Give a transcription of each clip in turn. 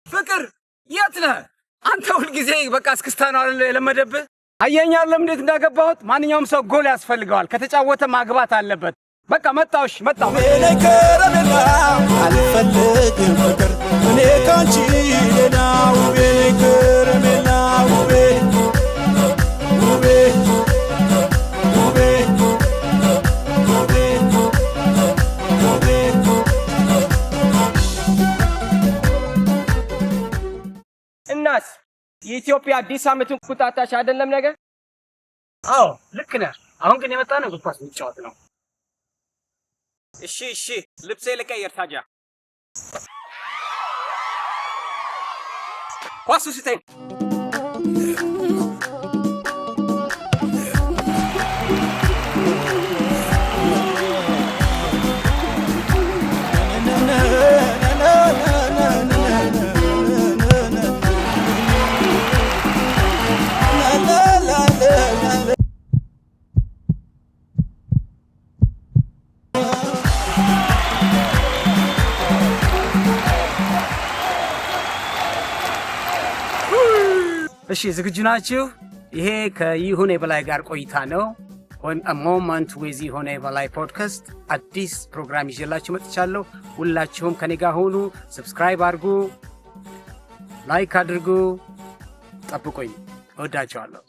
ፍቅር የት ነህ አንተ? ሁል ጊዜ በቃ እስክስታ ነው አይደል የለመደብህ? አየኛለም እንዴት እንዳገባሁት። ማንኛውም ሰው ጎል ያስፈልገዋል። ከተጫወተ ማግባት አለበት። በቃ መጣውሽ መጣው እኔ ከረሜላ አልፈልግም ፍቅር እኔ ካንቺ ሌላ ውቤ ከረሜላ ውቤ ውቤ ውቤ ውቤ ውቤ እናስ የኢትዮጵያ አዲስ ዓመትን ቁጣጣሽ አይደለም ነገር? አዎ ልክ ነህ። አሁን ግን የመጣ ነው እግር ኳስ የሚጫወት ነው። እሺ ልብሴ ልቀይር ታዲያ። ኳሱ ስጠኝ። እሺ ዝግጁ ናችሁ? ይሄ ከይሁኔ በላይ ጋር ቆይታ ነው። on a moment with ይሁኔ በላይ ፖድካስት አዲስ ፕሮግራም ይዤላችሁ መጥቻለሁ። ሁላችሁም ከኔ ጋር ሆኑ። ሰብስክራይብ አድርጉ፣ ላይክ አድርጉ። ጠብቁኝ። እወዳችኋለሁ።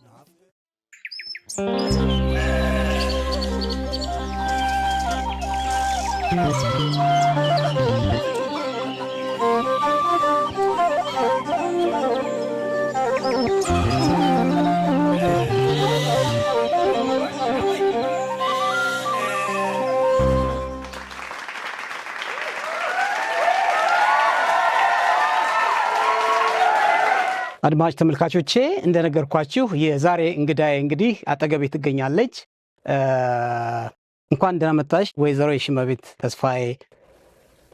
አድማጭ ተመልካቾቼ እንደነገርኳችሁ የዛሬ እንግዳዬ እንግዲህ አጠገቤ ትገኛለች። እንኳን ደህና መጣሽ ወይዘሮ የሽመቤት ተስፋዬ።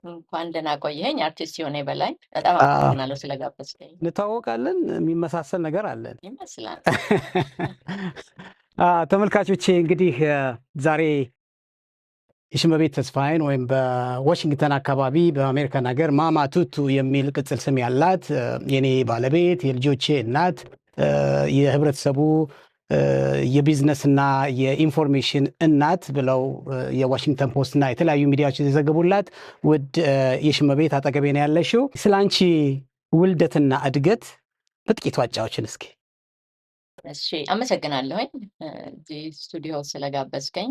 እንኳን ደህና ቆየኸኝ አርቲስት ይሁኔ በላይ። በጣም አመሰግናለሁ ስለጋበዝከኝ። እንታወቃለን፣ የሚመሳሰል ነገር አለን ይመስላል። ተመልካቾቼ እንግዲህ ዛሬ የሽመቤት ተስፋዬን ወይም በዋሽንግተን አካባቢ በአሜሪካን ሀገር ማማ ቱቱ የሚል ቅጽል ስም ያላት የኔ ባለቤት፣ የልጆቼ እናት፣ የህብረተሰቡ የቢዝነስና የኢንፎርሜሽን እናት ብለው የዋሽንግተን ፖስትና የተለያዩ ሚዲያዎች የዘገቡላት ውድ የሽመቤት አጠገቤ ነው ያለሽው። ስለ አንቺ ውልደትና እድገት በጥቂቱ አጫዎችን እስኪ። እሺ አመሰግናለሁኝ እዚህ ስቱዲዮ ስለጋበዝከኝ፣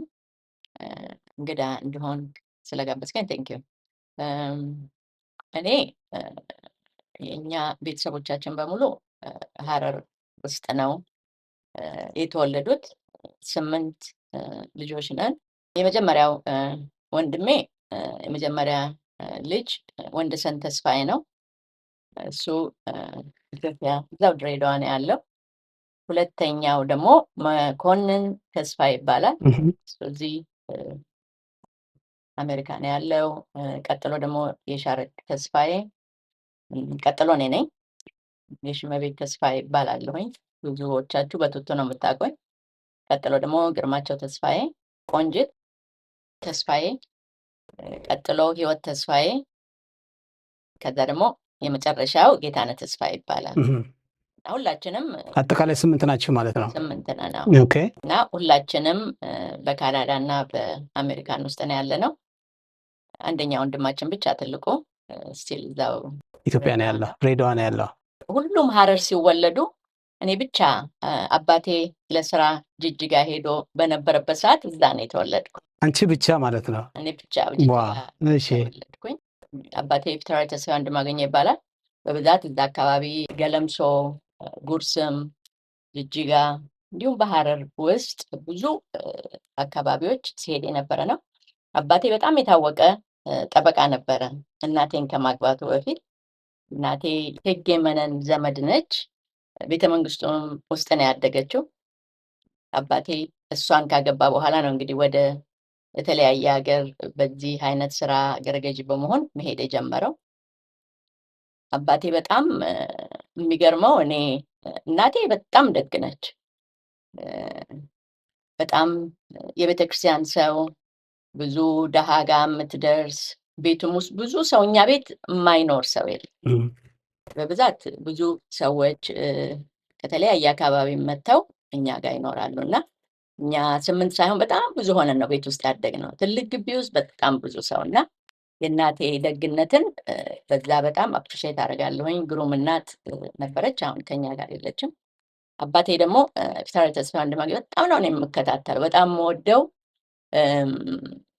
እንግዳ እንዲሆን ስለጋበዝከኝ ቴንኪዩ። እኔ የእኛ ቤተሰቦቻችን በሙሉ ሀረር ውስጥ ነው የተወለዱት። 8 ልጆች ነን። የመጀመሪያው ወንድሜ የመጀመሪያ ልጅ ወንደሰን ተስፋዬ ነው። እሱ ኢትዮጵያ እዛው ድሬዳዋ ነው ያለው። ሁለተኛው ደግሞ መኮንን ተስፋዬ ይባላል። እዚህ አሜሪካ ነው ያለው። ቀጥሎ ደግሞ የሻረቅ ተስፋዬ፣ ቀጥሎ እኔ ነኝ። የሽመቤት ተስፋዬ ይባላለሁኝ። ብዙዎቻችሁ በቱቱ ነው የምታውቁኝ። ቀጥሎ ደግሞ ግርማቸው ተስፋዬ፣ ቆንጅት ተስፋዬ፣ ቀጥሎ ህይወት ተስፋዬ፣ ከዛ ደግሞ የመጨረሻው ጌታነህ ተስፋዬ ይባላል። ሁላችንም አጠቃላይ 8 ናችሁ ማለት ነው? 8 ነን። ኦኬ። እና ሁላችንም በካናዳ እና በአሜሪካን ውስጥ ነው ያለ ነው። አንደኛ ወንድማችን ብቻ ትልቁ ስቲል እዛው ኢትዮጵያ ነው ያለው፣ ድሬዳዋ ነው ያለው። ሁሉም ሀረር ሲወለዱ እኔ ብቻ አባቴ ለስራ ጅጅጋ ሄዶ በነበረበት ሰዓት እዛ ነው የተወለድኩ። አንቺ ብቻ ማለት ነው? እኔ ብቻ እሺ። ተወለድኩኝ። አባቴ ፊታውራሪ ተስፋዬ ወንድማገኘ ይባላል። በብዛት እዛ አካባቢ ገለምሶ፣ ጉርስም፣ ጅጅጋ እንዲሁም በሀረር ውስጥ ብዙ አካባቢዎች ሲሄድ የነበረ ነው። አባቴ በጣም የታወቀ ጠበቃ ነበረ እናቴን ከማግባቱ በፊት። እናቴ እቴጌ መነን ዘመድ ነች። ቤተ መንግስቱ ውስጥ ነው ያደገችው። አባቴ እሷን ካገባ በኋላ ነው እንግዲህ ወደ የተለያየ ሀገር በዚህ አይነት ስራ አገረ ገዢ በመሆን መሄድ የጀመረው። አባቴ በጣም የሚገርመው እናቴ በጣም ደግ ነች። በጣም የቤተክርስቲያን ሰው፣ ብዙ ደሃ ጋር የምትደርስ፣ ቤቱም ውስጥ ብዙ ሰው፣ እኛ ቤት የማይኖር ሰው የለም። በብዛት ብዙ ሰዎች ከተለያየ አካባቢ መጥተው እኛ ጋር ይኖራሉ እና እኛ 8 ሳይሆን በጣም ብዙ ሆነን ነው ቤት ውስጥ ያደግነው። ትልቅ ግቢ ውስጥ በጣም ብዙ ሰው እና የእናቴ ደግነትን በዛ በጣም አፕሪሼት አደርጋለሁኝ። ግሩም እናት ነበረች፣ አሁን ከኛ ጋር የለችም። አባቴ ደግሞ ፊታውራሪ ተስፋዬ ወንድማገኝ በጣም ነው የምከታተለው፣ በጣም የምወደው።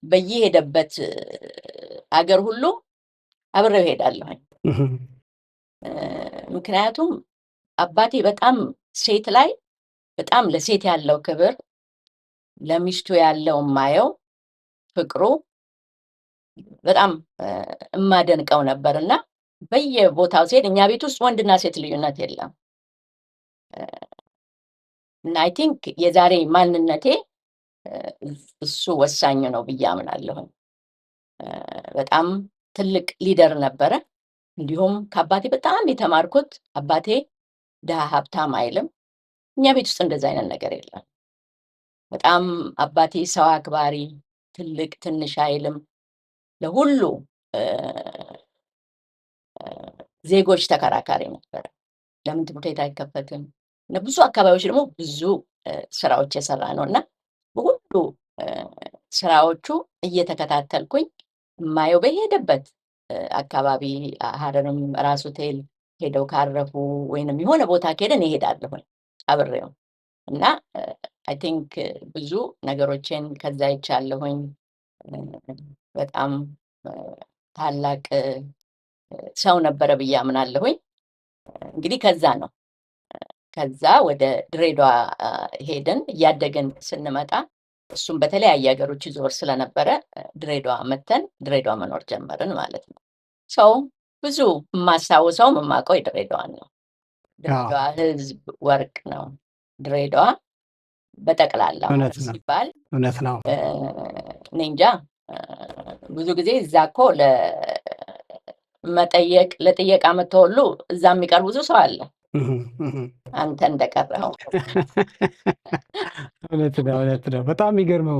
በየሄደበት አገር ሁሉ አብሬው ሄዳለሁኝ። ምክንያቱም አባቴ በጣም ሴት ላይ በጣም ለሴት ያለው ክብር፣ ለሚስቱ ያለው ማየው ፍቅሩ በጣም እማደንቀው ነበርና በየቦታው ሲሄድ እኛ ቤት ውስጥ ወንድና ሴት ልዩነት የለም። እና አይ ቲንክ የዛሬ ማንነቴ እሱ ወሳኝ ነው ብዬ አምናለሁ። በጣም ትልቅ ሊደር ነበረ። እንዲሁም ከአባቴ በጣም የተማርኩት አባቴ ድሃ ሀብታም አይልም። እኛ ቤት ውስጥ እንደዛ አይነት ነገር የለም። በጣም አባቴ ሰው አክባሪ፣ ትልቅ ትንሽ አይልም። ለሁሉ ዜጎች ተከራካሪ ነበረ። ለምን ትምህርት ቤት አይከፈትም? ብዙ አካባቢዎች ደግሞ ብዙ ስራዎች የሰራ ነው እና በሁሉ ስራዎቹ እየተከታተልኩኝ የማየው በሄደበት አካባቢ ሀረርም ራስ ሆቴል ሄደው ካረፉ ወይንም የሆነ ቦታ ከሄደን እሄዳለሁኝ አብሬው እና አይ ቲንክ ብዙ ነገሮችን ከዛ ይቻለሁኝ። በጣም ታላቅ ሰው ነበረ ብዬ አምናለሁኝ። እንግዲህ ከዛ ወደ ድሬዳዋ ሄደን እያደግን ስንመጣ እሱም በተለያየ ሀገሮች ይዞር ስለነበረ ድሬዳዋ መተን ድሬዳዋ መኖር ጀመርን ማለት ነው። ሰው ብዙ የማስታውሰው የማውቀው ድሬዳዋን ነው። ድሬዳዋ ህዝብ ወርቅ ነው። ድሬዳዋ በጠቅላላ ሲባል እውነት ነው። እኔ እንጃ ብዙ ጊዜ እዛ እኮ ለጥየቃ መተወሉ እዛ የሚቀርብ ብዙ ሰው አለ። አንተ እንደቀረው እውነት ነው። በጣም የሚገርመው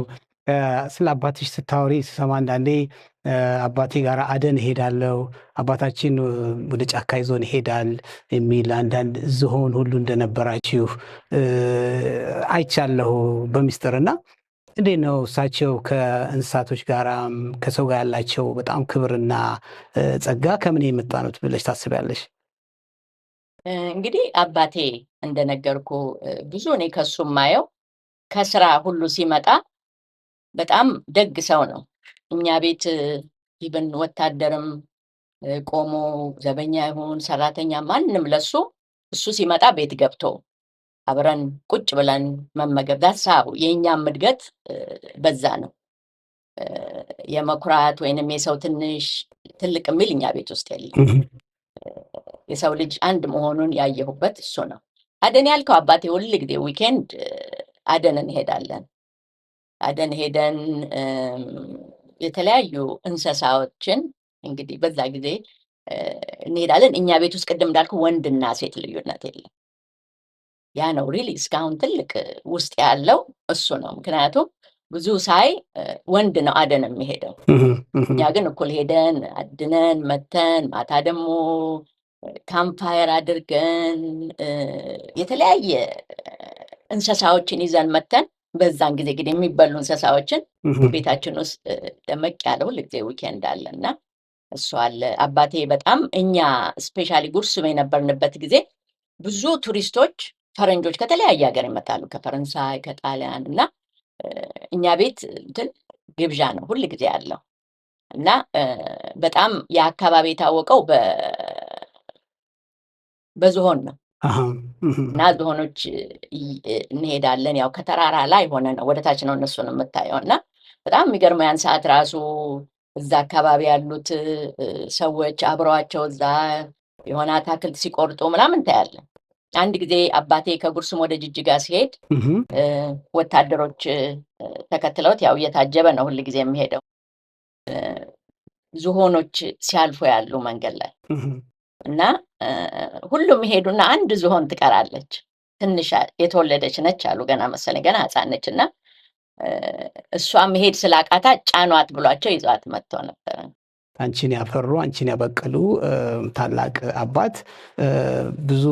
ስለ አባትሽ ስታወሪ ስሰማ አንዳንዴ አባቴ ጋር አደን እሄዳለሁ፣ አባታችን ወደ ጫካ ይዞን ይሄዳል የሚል አንዳንድ ዝሆን ሁሉ እንደነበራችሁ አይቻለሁ በሚስጥርና እንዴት ነው እሳቸው ከእንስሳቶች ጋር ከሰው ጋር ያላቸው በጣም ክብርና ጸጋ ከምን የመጣ ነው ብለሽ ታስቢያለሽ? እንግዲህ አባቴ እንደነገርኩ ብዙ እኔ ከሱ ማየው ከስራ ሁሉ ሲመጣ በጣም ደግ ሰው ነው። እኛ ቤት ይብን ወታደርም ቆሞ ዘበኛ ይሁን ሰራተኛ ማንንም ለሱ እሱ ሲመጣ ቤት ገብቶ አብረን ቁጭ ብለን መመገብ ዳሳው የኛም እድገት በዛ ነው። የመኩራት ወይንም የሰው ትንሽ ትልቅ የሚል እኛ ቤት ውስጥ የለም። የሰው ልጅ አንድ መሆኑን ያየሁበት እሱ ነው። አደን ያልከው አባቴ ሁል ጊዜ ዊኬንድ አደን እንሄዳለን። አደን ሄደን የተለያዩ እንስሳዎችን እንግዲህ በዛ ጊዜ እንሄዳለን። እኛ ቤት ውስጥ ቅድም እንዳልኩ ወንድና ሴት ልዩነት የለም። ያ ነው ሪሊ እስካሁን ትልቅ ውስጥ ያለው እሱ ነው። ምክንያቱም ብዙ ሳይ ወንድ ነው አደን የሚሄደው። እኛ ግን እኩል ሄደን አድነን መተን ማታ ደግሞ ካምፓየር አድርገን የተለያየ እንስሳዎችን ይዘን መተን በዛን ጊዜ ግን የሚበሉ እንስሳዎችን ቤታችን ውስጥ ደመቅ ያለ ሁል ጊዜ ዊኬንድ አለና እሱ አለ። አባቴ በጣም እኛ ስፔሻሊ ጉርሱም የነበርንበት ጊዜ ብዙ ቱሪስቶች ፈረንጆች ከተለያየ ሀገር ይመጣሉ፣ ከፈረንሳይ ከጣሊያን እና እኛ ቤት እንትን ግብዣ ነው ሁል ጊዜ ያለው እና በጣም የአካባቢ የታወቀው በዝሆን ነው እና ዝሆኖች እንሄዳለን። ያው ከተራራ ላይ ሆነ ነው ወደታች ነው እነሱን የምታየው እና በጣም የሚገርመው ያን ሰዓት ራሱ እዛ አካባቢ ያሉት ሰዎች አብረዋቸው እዛ የሆነ አታክልት ሲቆርጡ ምናምን ታያለን። አንድ ጊዜ አባቴ ከጉርሱም ወደ ጅጅጋ ሲሄድ ወታደሮች ተከትለውት ያው እየታጀበ ነው ሁል ጊዜ የሚሄደው። ዝሆኖች ሲያልፉ ያሉ መንገድ ላይ እና ሁሉም ይሄዱና አንድ ዝሆን ትቀራለች። ትንሽ የተወለደች ነች አሉ፣ ገና መሰለኝ ገና ሕፃን ነች እና እሷ መሄድ ስላቃታ ጫኗት ብሏቸው ይዟት መጥተው ነበር አንቺን ያፈሩ አንቺን ያበቀሉ ታላቅ አባት ብዙ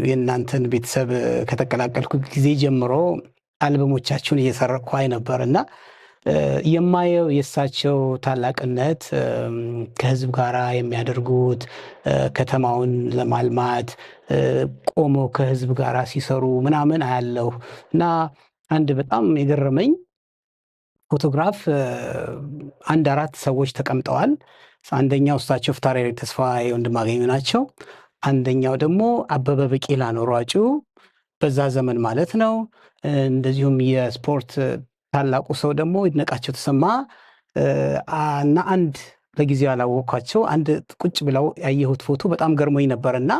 የእናንተን ቤተሰብ ከተቀላቀልኩ ጊዜ ጀምሮ አልበሞቻችሁን እየሰረኩ አይ ነበርና የማየው የእሳቸው ታላቅነት ከህዝብ ጋር የሚያደርጉት ከተማውን ለማልማት ቆሞ ከህዝብ ጋር ሲሰሩ ምናምን አያለሁ እና አንድ በጣም የገረመኝ ፎቶግራፍ አንድ 4 ሰዎች ተቀምጠዋል። አንደኛው እሳቸው ፍትሐ ተስፋዬ ወንድማገኝ ናቸው። አንደኛው ደግሞ አበበ ቢቂላ ነው ሯጩ በዛ ዘመን ማለት ነው። እንደዚሁም የስፖርት ታላቁ ሰው ደግሞ ይድነቃቸው ተሰማ እና አንድ በጊዜው ያላወቅኳቸው አንድ ቁጭ ብለው ያየሁት ፎቶ በጣም ገርሞኝ ነበርና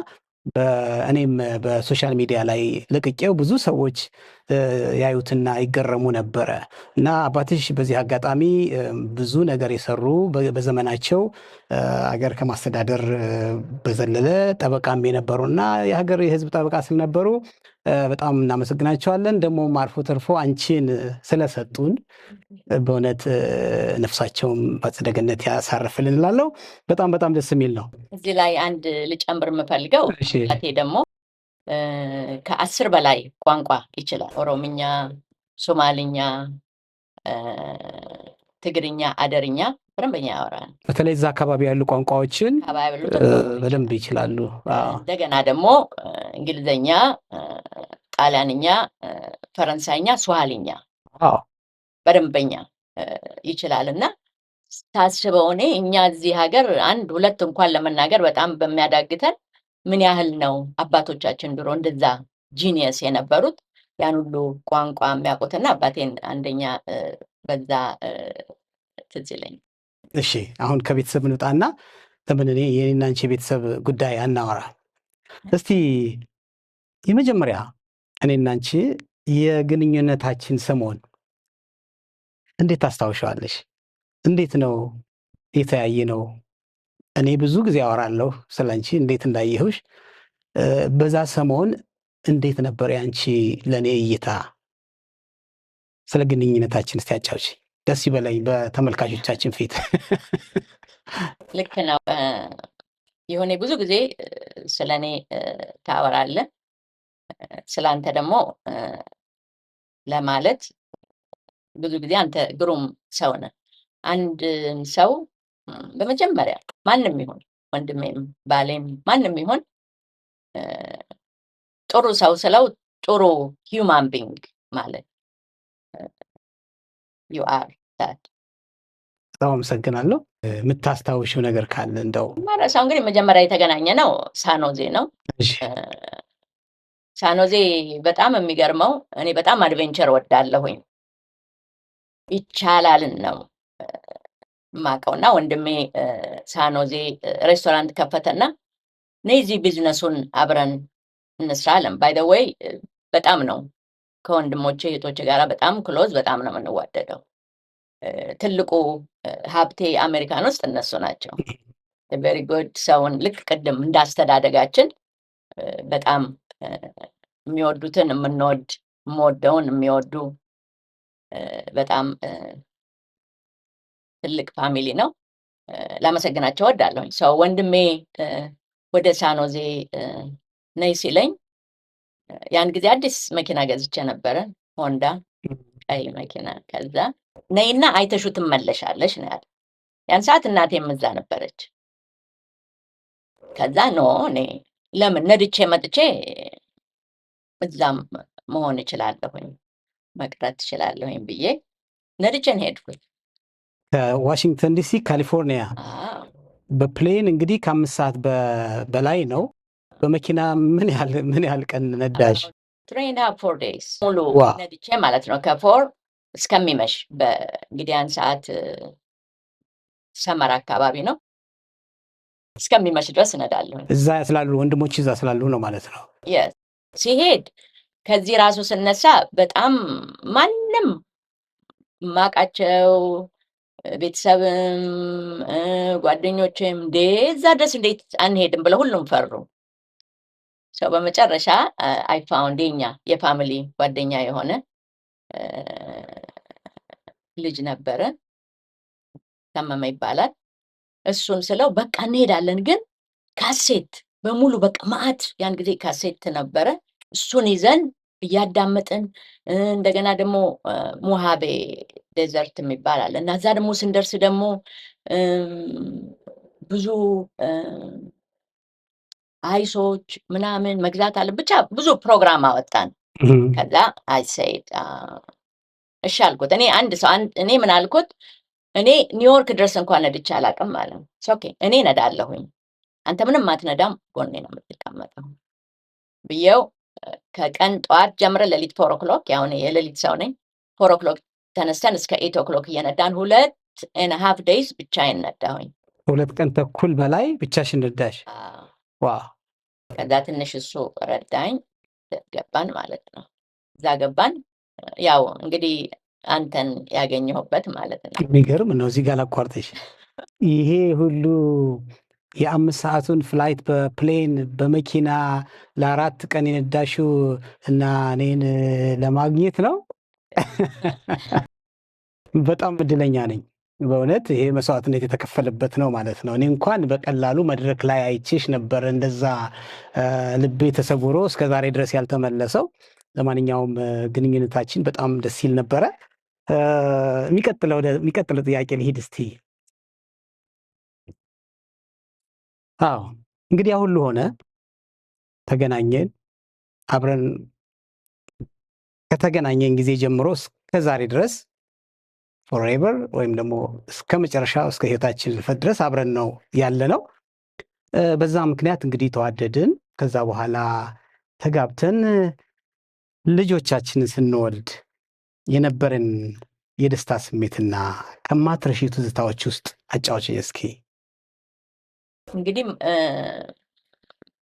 እኔም በሶሻል ሚዲያ ላይ ለቅቄው ብዙ ሰዎች ያዩትና ይገረሙ ነበረ እና አባትሽ በዚህ አጋጣሚ ብዙ ነገር የሰሩ በዘመናቸው አገር ከማስተዳደር በዘለለ ጠበቃም የነበሩና የሀገር የህዝብ ጠበቃ ስለነበሩ በጣም እናመሰግናቸዋለን። ደግሞ አልፎ ተርፎ አንቺን ስለሰጡን በእውነት ነፍሳቸውም በአጸደ ገነት ያሳርፍልን እላለሁ። በጣም ደስ የሚል ነው። እዚህ ላይ አንድ ልጨምር የምፈልገው አባቴ ደግሞ ከ10 በላይ ቋንቋ ይችላል። ኦሮምኛ፣ ሶማልኛ፣ ትግርኛ፣ አደርኛ በደንበኛ ያወራል። በተለይ እዛ አካባቢ ያሉ ቋንቋዎችን በደንብ ይችላሉ። እንደገና ደግሞ እንግሊዘኛ፣ ጣሊያንኛ፣ ፈረንሳይኛ፣ ስዋሂልኛ በደንበኛ ይችላል እና ታስበው እኛ እዚህ ሀገር 1-2 እንኳን ለመናገር በጣም በሚያዳግተን ምን ያህል ነው አባቶቻችን ድሮ እንደዛ ጂኒየስ የነበሩት ያን ሁሉ ቋንቋ የሚያውቁትና አባቴን አንደኛ በዛ ትዝ ይለኛል። እሺ አሁን ከቤተሰብ እንውጣና ለምን የኔና አንቺ ቤተሰብ ጉዳይ አናወራ። እስቲ የመጀመሪያ እኔና አንቺ የግንኙነታችን ሰሞን እንዴት ታስታውሻለሽ? እንዴት ነው የተያየ ነው? እኔ ብዙ ጊዜ አወራለሁ ስለአንቺ እንዴት እንዳየሁሽ። በዛ ሰሞን እንዴት ነበር ያንቺ ለኔ እይታ? ስለ ግንኙነታችን እስቲ አጫውቺ። ደስ ይበለኝ በተመልካቾቻችን ፊት። ልክ ነው። የሆነ ብዙ ጊዜ ስለኔ ታወራለህ፣ ስላንተ ደግሞ ለማለት ብዙ ጊዜ አንተ ግሩም ሰው ነህ። አንድ ሰው በመጀመሪያ ማንም ይሁን ወንድሜም ባሌም ማንም ይሁን ጥሩ ሰው ስለው ጥሩ ሂውማን ቢንግ ማለት you are that። በጣም አመሰግናለሁ። የምታስታውሽው ነገር ካለ እንደው? ማረሳው እንግዲህ መጀመሪያ የተገናኘ ነው ሳኖዜ ነው። ሳኖዜ በጣም የሚገርመው እኔ በጣም አድቬንቸር ወዳለሁኝ ይቻላልን ነው ማቀውና ወንድሜ ሳኖዜ ሬስቶራንት ከፈተና ነዚ ቢዝነሱን አብረን እንስራለን። ባይ ዘ ዌይ በጣም ነው ከወንድሞቼ እህቶቼ ጋራ በጣም ክሎዝ በጣም ነው የምንዋደደው። ትልቁ ሀብቴ አሜሪካን ውስጥ እነሱ ናቸው። ቬሪ ጉድ ሰውን ልክ ቅድም እንዳስተዳደጋችን በጣም የሚወዱትን የምንወድ የምወደውን የሚወዱ በጣም ትልቅ ፋሚሊ ነው። ላመሰግናቸው እወዳለሁኝ። ሰው ወንድሜ ወደ ሳኖዜ ነይ ሲለኝ ያን ጊዜ አዲስ መኪና ገዝቼ ነበረ፣ ሆንዳ ቀይ መኪና። ከዛ ነይና አይተሹ ትመለሻለሽ ነው ያለ። ያን ሰዓት እናቴም እዛ ነበረች። ከዛ እኔ ለምን ነድቼ መጥቼ እዛም መሆን እችላለሁኝ መቅረት እችላለሁኝ ብዬ ነድቼን ሄድኩኝ። ከዋሽንግተን ዲሲ ካሊፎርኒያ በፕሌን እንግዲህ ከ5 ሰዓት በላይ ነው። በመኪና ምን ያህል ቀን ነዳሽ? 3.5-4 days ሙሉ ነድቼ ማለት ነው። ከ4 እስከሚመሽ በእንግዲህ ያን ሰዓት ሰመራ አካባቢ ነው። እስከሚመሽ ድረስ እነዳለሁ። እዛ ስላሉ ወንድሞች እዛ ስላሉ ነው ማለት ነው። ሲሄድ ከዚህ ራሱ ስነሳ በጣም ማንም ማቃቸው ቤተሰብም ጓደኞችም እዛ ድረስ እንዴት አንሄድም ብለው ሁሉም ፈሩ። ሰው በመጨረሻ አይ ፋውንድ የፋሚሊ ጓደኛ የሆነ ልጅ ነበረ፣ ተመመ ይባላል። እሱን ስለው በቃ እንሄዳለን፣ ግን ካሴት በሙሉ በቃ መዓት ያን ጊዜ ካሴት ነበረ። እሱን ይዘን እያዳመጥን እንደገና ደግሞ ሙሃቤ ዴዘርት የሚባል አለ እና እዛ ደግሞ ስንደርስ ደግሞ ብዙ አይሶች ምናምን መግዛት አለ። ብቻ ብዙ ፕሮግራም አወጣን። ከዛ አይሰይድ እሺ አልኩት። እኔ ምን አልኩት፣ እኔ ኒውዮርክ ድረስ እንኳን ነድቼ አላውቅም ማለት ነው። ኦኬ እኔ ነዳለሁኝ፣ አንተ ምንም አትነዳም፣ ጎኔ ነው የምትቀመጠው ብዬው ከቀን ጠዋት ጀምረ ሌሊት 4 o'clock ያው እኔ የሌሊት ሰው ነኝ። 4 o'clock ተነስተን እስከ 8 o'clock እየነዳን 2.5 days ብቻዬን ነዳሁኝ። 2 ቀን ተኩል በላይ ብቻሽን ነዳሽ? ዋው። ከዛ ትንሽ እሱ ረዳኝ፣ ገባን ማለት ነው። እዛ ገባን። ያው እንግዲህ አንተን ያገኘሁበት ማለት ነው። የሚገርም ነው። እዚህ ጋር ላቋርጥሽ። ይሄ ሁሉ የ5 ሰዓቱን ፍላይት በፕሌን በመኪና ለ4 ቀን የነዳሽው እና እኔን ለማግኘት ነው? በጣም እድለኛ ነኝ በእውነት። ይሄ መስዋዕትነት የተከፈለበት ነው ማለት ነው። እኔ እንኳን በቀላሉ መድረክ ላይ አይቼሽ ነበር እንደዛ ልቤ ተሰውሮ እስከ ዛሬ ድረስ ያልተመለሰው። ለማንኛውም ግንኙነታችን በጣም ደስ ይል ነበረ። የሚቀጥለው ጥያቄ ልሂድ እስቲ። አዎ እንግዲህ ያ ሁሉ ሆነ፣ ተገናኘን። አብረን ከተገናኘን ጊዜ ጀምሮ እስከ ዛሬ ድረስ ፎሬቨር ወይም ደግሞ እስከ መጨረሻው እስከ ህይወታችን ህልፈት ድረስ አብረን ነው ያለ ነው። በዛ ምክንያት እንግዲህ ተዋደድን። ከዛ በኋላ ተጋብተን ልጆቻችንን ስንወልድ የነበረን የደስታ ስሜትና ከማትረሺው ትዝታዎች ውስጥ አጫውችኝ እስኪ። እንግዲህ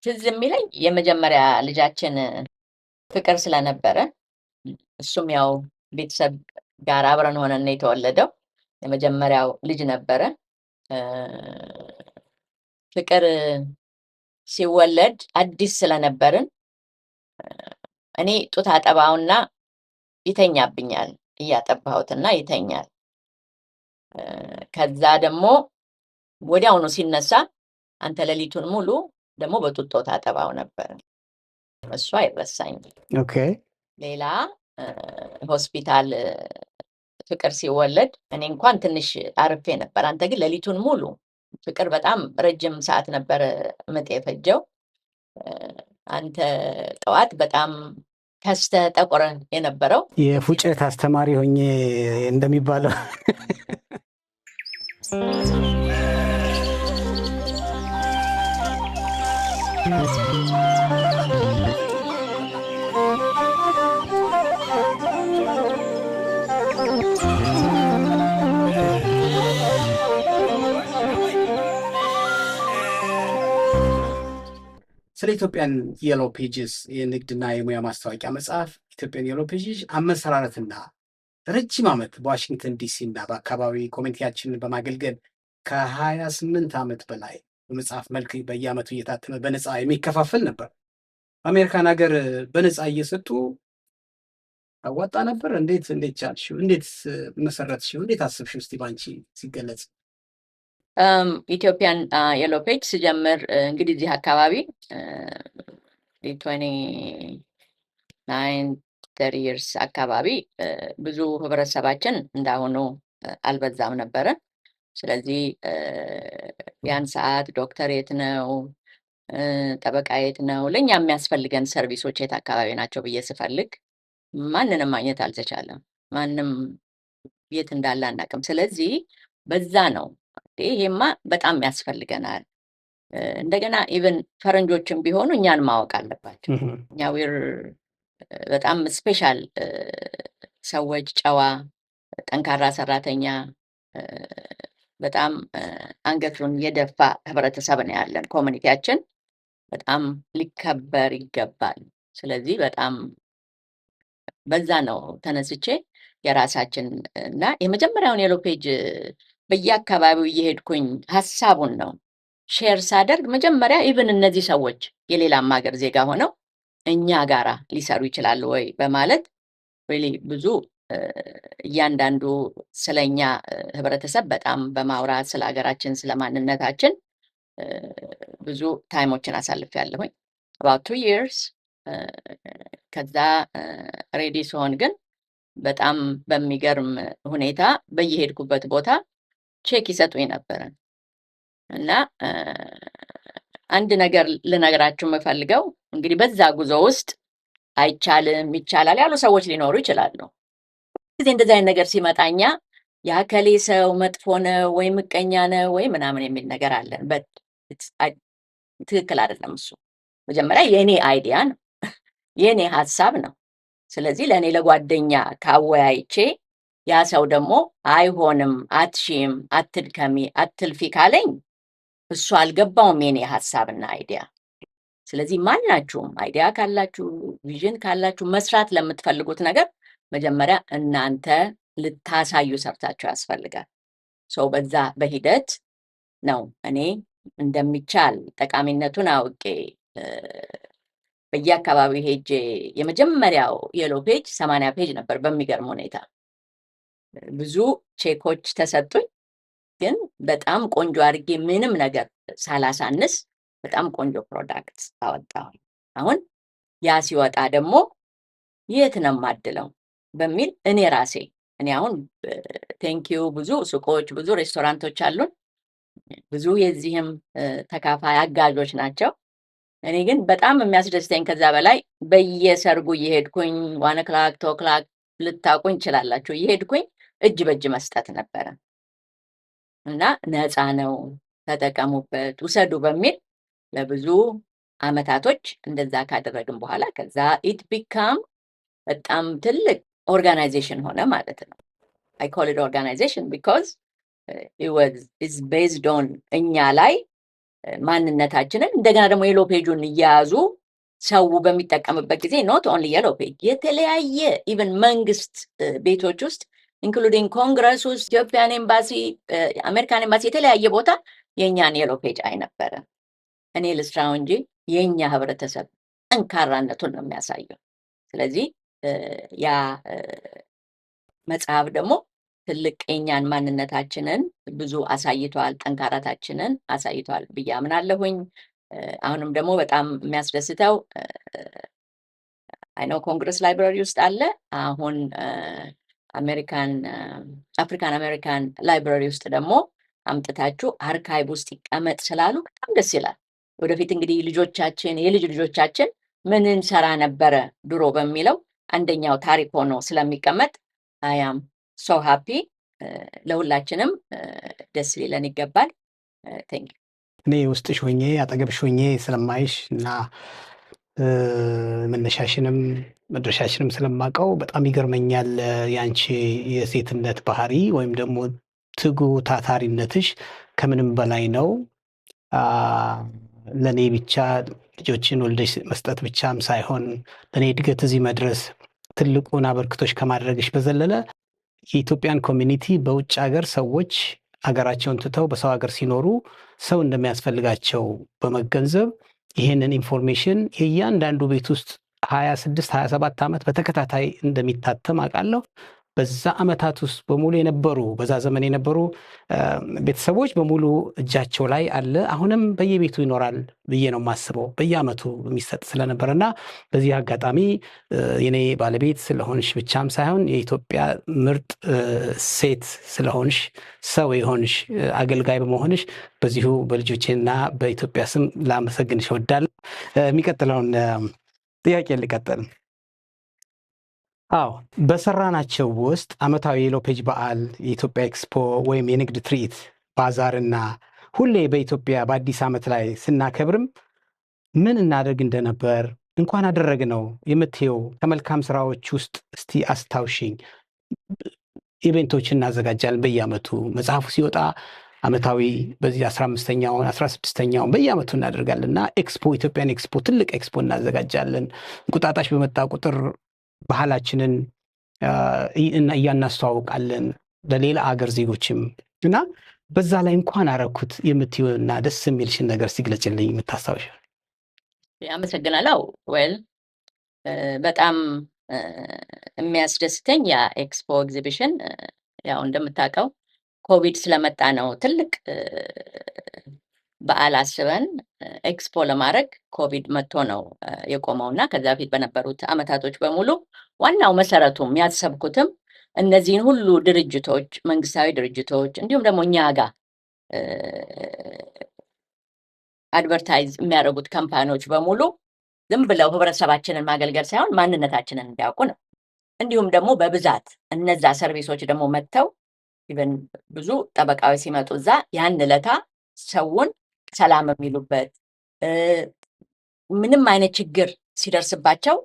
ትዝ የሚለኝ የመጀመሪያ ልጃችን ፍቅር ስለነበረ እሱም ያው ቤተሰብ ጋር አብረን ሆነን ነው የተወለደው። የመጀመሪያው ልጅ ነበረ። ፍቅር ሲወለድ አዲስ ስለነበርን እኔ ጡት አጠባውና ይተኛብኛል፣ እያጠባሁትና ይተኛል። ከዛ ደግሞ ወዲያውኑ ሲነሳ አንተ ሌሊቱን ሙሉ ደግሞ በጡጦ ታጠባው ነበር። እሱ አይረሳኝም። ኦኬ። ሌላ ሆስፒታል ፍቅር ሲወለድ እኔ እንኳን ትንሽ አርፌ ነበር። አንተ ግን ሌሊቱን ሙሉ ፍቅር በጣም ረጅም ሰዓት ነበር ምጥ የፈጀው። አንተ ጠዋት በጣም ከስተ ጠቆረ የነበረው የፉጨት አስተማሪ ሆኜ እንደሚባለው ስለ ኢትዮጵያን የሎ ፔጅስ የንግድና የሙያ ማስታወቂያ መጽሐፍ ኢትዮጵያን የሎ ፔጅስ አመሰራረትና ረጅም ዓመት በዋሽንግተን ዲሲ እና በአካባቢ ኮሚኒቲያችንን በማገልገል ከ28 ዓመት በላይ በመጽሐፍ መልክ በየዓመቱ እየታተመ በነፃ የሚከፋፈል ነበር። አሜሪካን ሀገር በነፃ እየሰጡ አዋጣ ነበር። እንዴት ቻልሽው? እንዴት መሰረትሽው? እንዴት አስብሽው? እስቲ ባንቺ ሲገለጽ። ኢትዮጵያን የሎ ፔጅ ስጀምር እንግዲህ እዚህ አካባቢ 29 30 years አካባቢ ብዙ ህብረተሰባችን እንዳሁኑ አልበዛም ነበረ። ስለዚህ ያን ሰዓት ዶክተር የት ነው፣ ጠበቃ የት ነው፣ ለእኛ የሚያስፈልገን ሰርቪሶች የት አካባቢ ናቸው ብዬ ስፈልግ ማንንም ማግኘት አልተቻለም። ማንም የት እንዳለ አናውቅም። ስለዚህ በዛ ነው ይሄማ በጣም ያስፈልገናል። እንደገና ኢቨን ፈረንጆችም ቢሆኑ እኛን ማወቅ አለባቸው። እኛ በጣም ስፔሻል ሰዎች፣ ጨዋ፣ ጠንካራ ሰራተኛ፣ በጣም አንገቱን የደፋ ህብረተሰብ ነው ያለን። ኮሚኒቲያችን በጣም ሊከበር ይገባል። ስለዚህ በጣም በዛ ነው ተነስቼ የራሳችን እና የመጀመሪያውን የሎ ፔጅ በየአካባቢው እየሄድኩኝ ሀሳቡን ነው ሼር ሳደርግ መጀመሪያ ኢቭን እነዚህ ሰዎች የሌላም ሀገር ዜጋ ሆነው እኛ ጋራ ሊሰሩ ይችላሉ ወይ በማለት ሪሊ ብዙ እያንዳንዱ ስለኛ ህብረተሰብ በጣም በማውራት ስለ ሀገራችን ስለ ማንነታችን ብዙ ታይሞችን አሳልፌያለሁኝ about 2 years ከዛ ሬዲ ሲሆን ግን በጣም በሚገርም ሁኔታ በየሄድኩበት ቦታ ቼክ ይሰጡኝ ነበር እና አንድ ነገር ልነግራችሁ የምፈልገው እንግዲህ በዛ ጉዞ ውስጥ አይቻልም ይቻላል ያሉ ሰዎች ሊኖሩ ይችላሉ። እንደዚህ አይነት ነገር ሲመጣኛ ያከሌ ሰው መጥፎ ነው ወይ ምቀኛ ነው ወይ ምናምን የሚል ነገር አለን። ትክክል አይደለም። እሱ መጀመሪያ የኔ አይዲያ ነው፣ የኔ ሐሳብ ነው። ስለዚህ ለኔ ለጓደኛ ካወያይቼ ያ ሰው ደግሞ አይሆንም፣ አትሺም፣ አትድከሚ፣ አትልፊ ካለኝ እሱ አልገባውም የኔ ሐሳብና አይዲያ። ስለዚህ ማናችሁም አይዲያ ካላችሁ ቪዥን ካላችሁ መስራት ለምትፈልጉት ነገር መጀመሪያ እናንተ ልታሳዩ ሰርታችሁ ያስፈልጋል። ሰው በዛ በሂደት ነው እኔ እንደሚቻል ጠቃሚነቱን አውቄ በየአካባቢው ሄጄ የመጀመሪያው የሎ ፔጅ 80 ፔጅ ነበር። በሚገርም ሁኔታ ብዙ ቼኮች ተሰጡኝ፣ ግን በጣም ቆንጆ አድርጌ ምንም ነገር ሳላሳንስ በጣም ቆንጆ ፕሮዳክት አወጣሁ። አሁን ያ ሲወጣ ደግሞ የት ነው የማድለው በሚል እኔ አሁን ቴንኪዩ ብዙ ሱቆች ብዙ ሬስቶራንቶች አሉን፣ ብዙ የዚህም ተካፋይ አጋዦች ናቸው። እኔ ግን በጣም የሚያስደስተኝ ከዛ በላይ በየሰርጉ እየሄድኩኝ 1 o'clock 2 o'clock ልታውቁኝ ይችላላችሁ እየሄድኩኝ እጅ በእጅ መስጠት ነበረ እና ነፃ ነው ተጠቀሙበት ውሰዱ በሚል ለብዙ አመታቶች እንደዛ ካደረግን በኋላ ከዛ ኢት ቢካም በጣም ትልቅ ኦርጋናይዜሽን ሆነ ማለት ነው። I call it organization because is based on እኛ ላይ ማንነታችንን እንደገና ደግሞ የሎ ፔጁን እያያዙ ሰው በሚጠቀምበት ጊዜ ኖት ኦንሊ የሎ ፔጅ የተለያየ ኢቨን መንግስት ቤቶች ውስጥ ኢንክሉዲንግ ኮንግረስ ውስጥ ኢትዮጵያን ኤምባሲ አሜሪካን ኤምባሲ የተለያየ ቦታ የኛን የሎ ፔጅ አይነበረ። እኔ ልስራው እንጂ የኛ ህብረተሰብ ጠንካራነቱን ነው የሚያሳየው። ስለዚህ ያ መጽሐፍ ደግሞ ትልቅ የኛን ማንነታችንን ብዙ አሳይቷል፣ ጠንካራታችንን አሳይቷል ብዬ አምናለሁኝ። አሁንም ደግሞ በጣም የሚያስደስተው አይኖ ኮንግረስ ላይብራሪ ውስጥ አለ። አሁን አፍሪካን አሜሪካን ላይብራሪ ውስጥ ደግሞ አምጥታችሁ አርካይቭ ውስጥ ይቀመጥ ስላሉ በጣም ደስ ይላል። ወደፊት እንግዲህ የልጅ ልጆቻችን ምን እንሰራ ነበረ ድሮ በሚለው አንደኛው ታሪክ ሆኖ ስለሚቀመጥ አያም ሶ ሃፒ። ለሁላችንም ደስ ሊለን ይገባል። ቴንክ ዩ። እኔ ውስጥሽ ሆኜ አጠገብሽ ሆኜ ስለማይሽ እና መነሻሽንም መድረሻሽንም ስለማውቀው በጣም ይገርመኛል። ያንቺ የሴትነት ባህሪ ወይም ደግሞ ትጉ ታታሪነትሽ ከምንም በላይ ነው። ለእኔ ብቻ ልጆችን ወልደሽ መስጠት ብቻም ሳይሆን ለእኔ እድገት እዚህ መድረስ ትልቁን አበርክቶች ከማድረግሽ በዘለለ የኢትዮጵያን ኮሚኒቲ በውጭ ሀገር ሰዎች ሀገራቸውን ትተው በሰው ሀገር ሲኖሩ ሰው እንደሚያስፈልጋቸው በመገንዘብ ይህንን ኢንፎርሜሽን የእያንዳንዱ ቤት ውስጥ 26 27 ዓመት በተከታታይ እንደሚታተም አውቃለሁ። በዛ ዓመታት ውስጥ በሙሉ በዛ ዘመን የነበሩ ቤተሰቦች በሙሉ እጃቸው ላይ አለ። አሁንም በየቤቱ ይኖራል ብዬ ነው የማስበው በየዓመቱ የሚሰጥ ስለነበረና በዚህ አጋጣሚ የኔ ባለቤት ስለሆንሽ ብቻም ሳይሆን የኢትዮጵያ ምርጥ ሴት ስለሆንሽ ሰው የሆንሽ አገልጋይ በመሆንሽ በዚሁ በልጆቼና በኢትዮጵያ ስም ላመሰግንሽ እወዳለሁ። የሚቀጥለውን ጥያቄ ልቀጥል። አዎ በሰራናቸው ውስጥ ዓመታዊ የሎ ፔጅ በዓል፣ የኢትዮጵያ ኤክስፖ ወይም የንግድ ትርኢት፣ ባዛርና ሁሌ በኢትዮጵያ በአዲስ ዓመት ላይ ስናከብርም ምን እናደርግ እንደነበር እንኳን አደረግነው የምትየው ከመልካም ስራዎች ውስጥ እስቲ አስታውሽኝ። ኢቨንቶች እናዘጋጃለን በየዓመቱ። መጽሐፉ ሲወጣ ዓመታዊ በዚህ 15ኛውን 16ኛውን በየዓመቱ እናደርጋለን እና ኤክስፖ ኢትዮጵያን ኤክስፖ ትልቅ ኤክስፖ እናዘጋጃለን። እንቁጣጣሽ በመጣ ቁጥር ባህላችንን እያናስተዋውቃለን ለሌላ አገር ዜጎችም እና በዛ ላይ እንኳን አረኩት የምትይውና ደስ የሚልሽን ነገር ሲግለጭልኝ የምታስታውሽ። አመሰግናለሁ። በጣም የሚያስደስተኝ ያ ኤክስፖ ኤግዚቢሽን ያው እንደምታውቀው ኮቪድ ስለመጣ ነው ትልቅ በዓል አስበን ኤክስፖ ለማድረግ ኮቪድ መጥቶ ነው የቆመውና ከዛ በፊት በነበሩት አመታቶች በሙሉ ዋናው መሰረቱ የሚያሰብኩትም እነዚህን ሁሉ ድርጅቶች መንግስታዊ ድርጅቶች እንዲሁም ደግሞ እኛ ጋር አድቨርታይዝ የሚያደርጉት ካምፓኒዎች በሙሉ ዝም ብለው ህብረተሰባችንን ማገልገል ሳይሆን ማንነታችንን እንዲያውቁ ነው። እንዲሁም ደግሞ በብዛት እነዛ ሰርቪሶች ደግሞ መጥተው ኢቨን ብዙ ጠበቃዎች ሲመጡ እዛ ያን ለታ ሰውን ሰላም የሚሉበት ምንም አይነት ችግር ሲደርስባቸው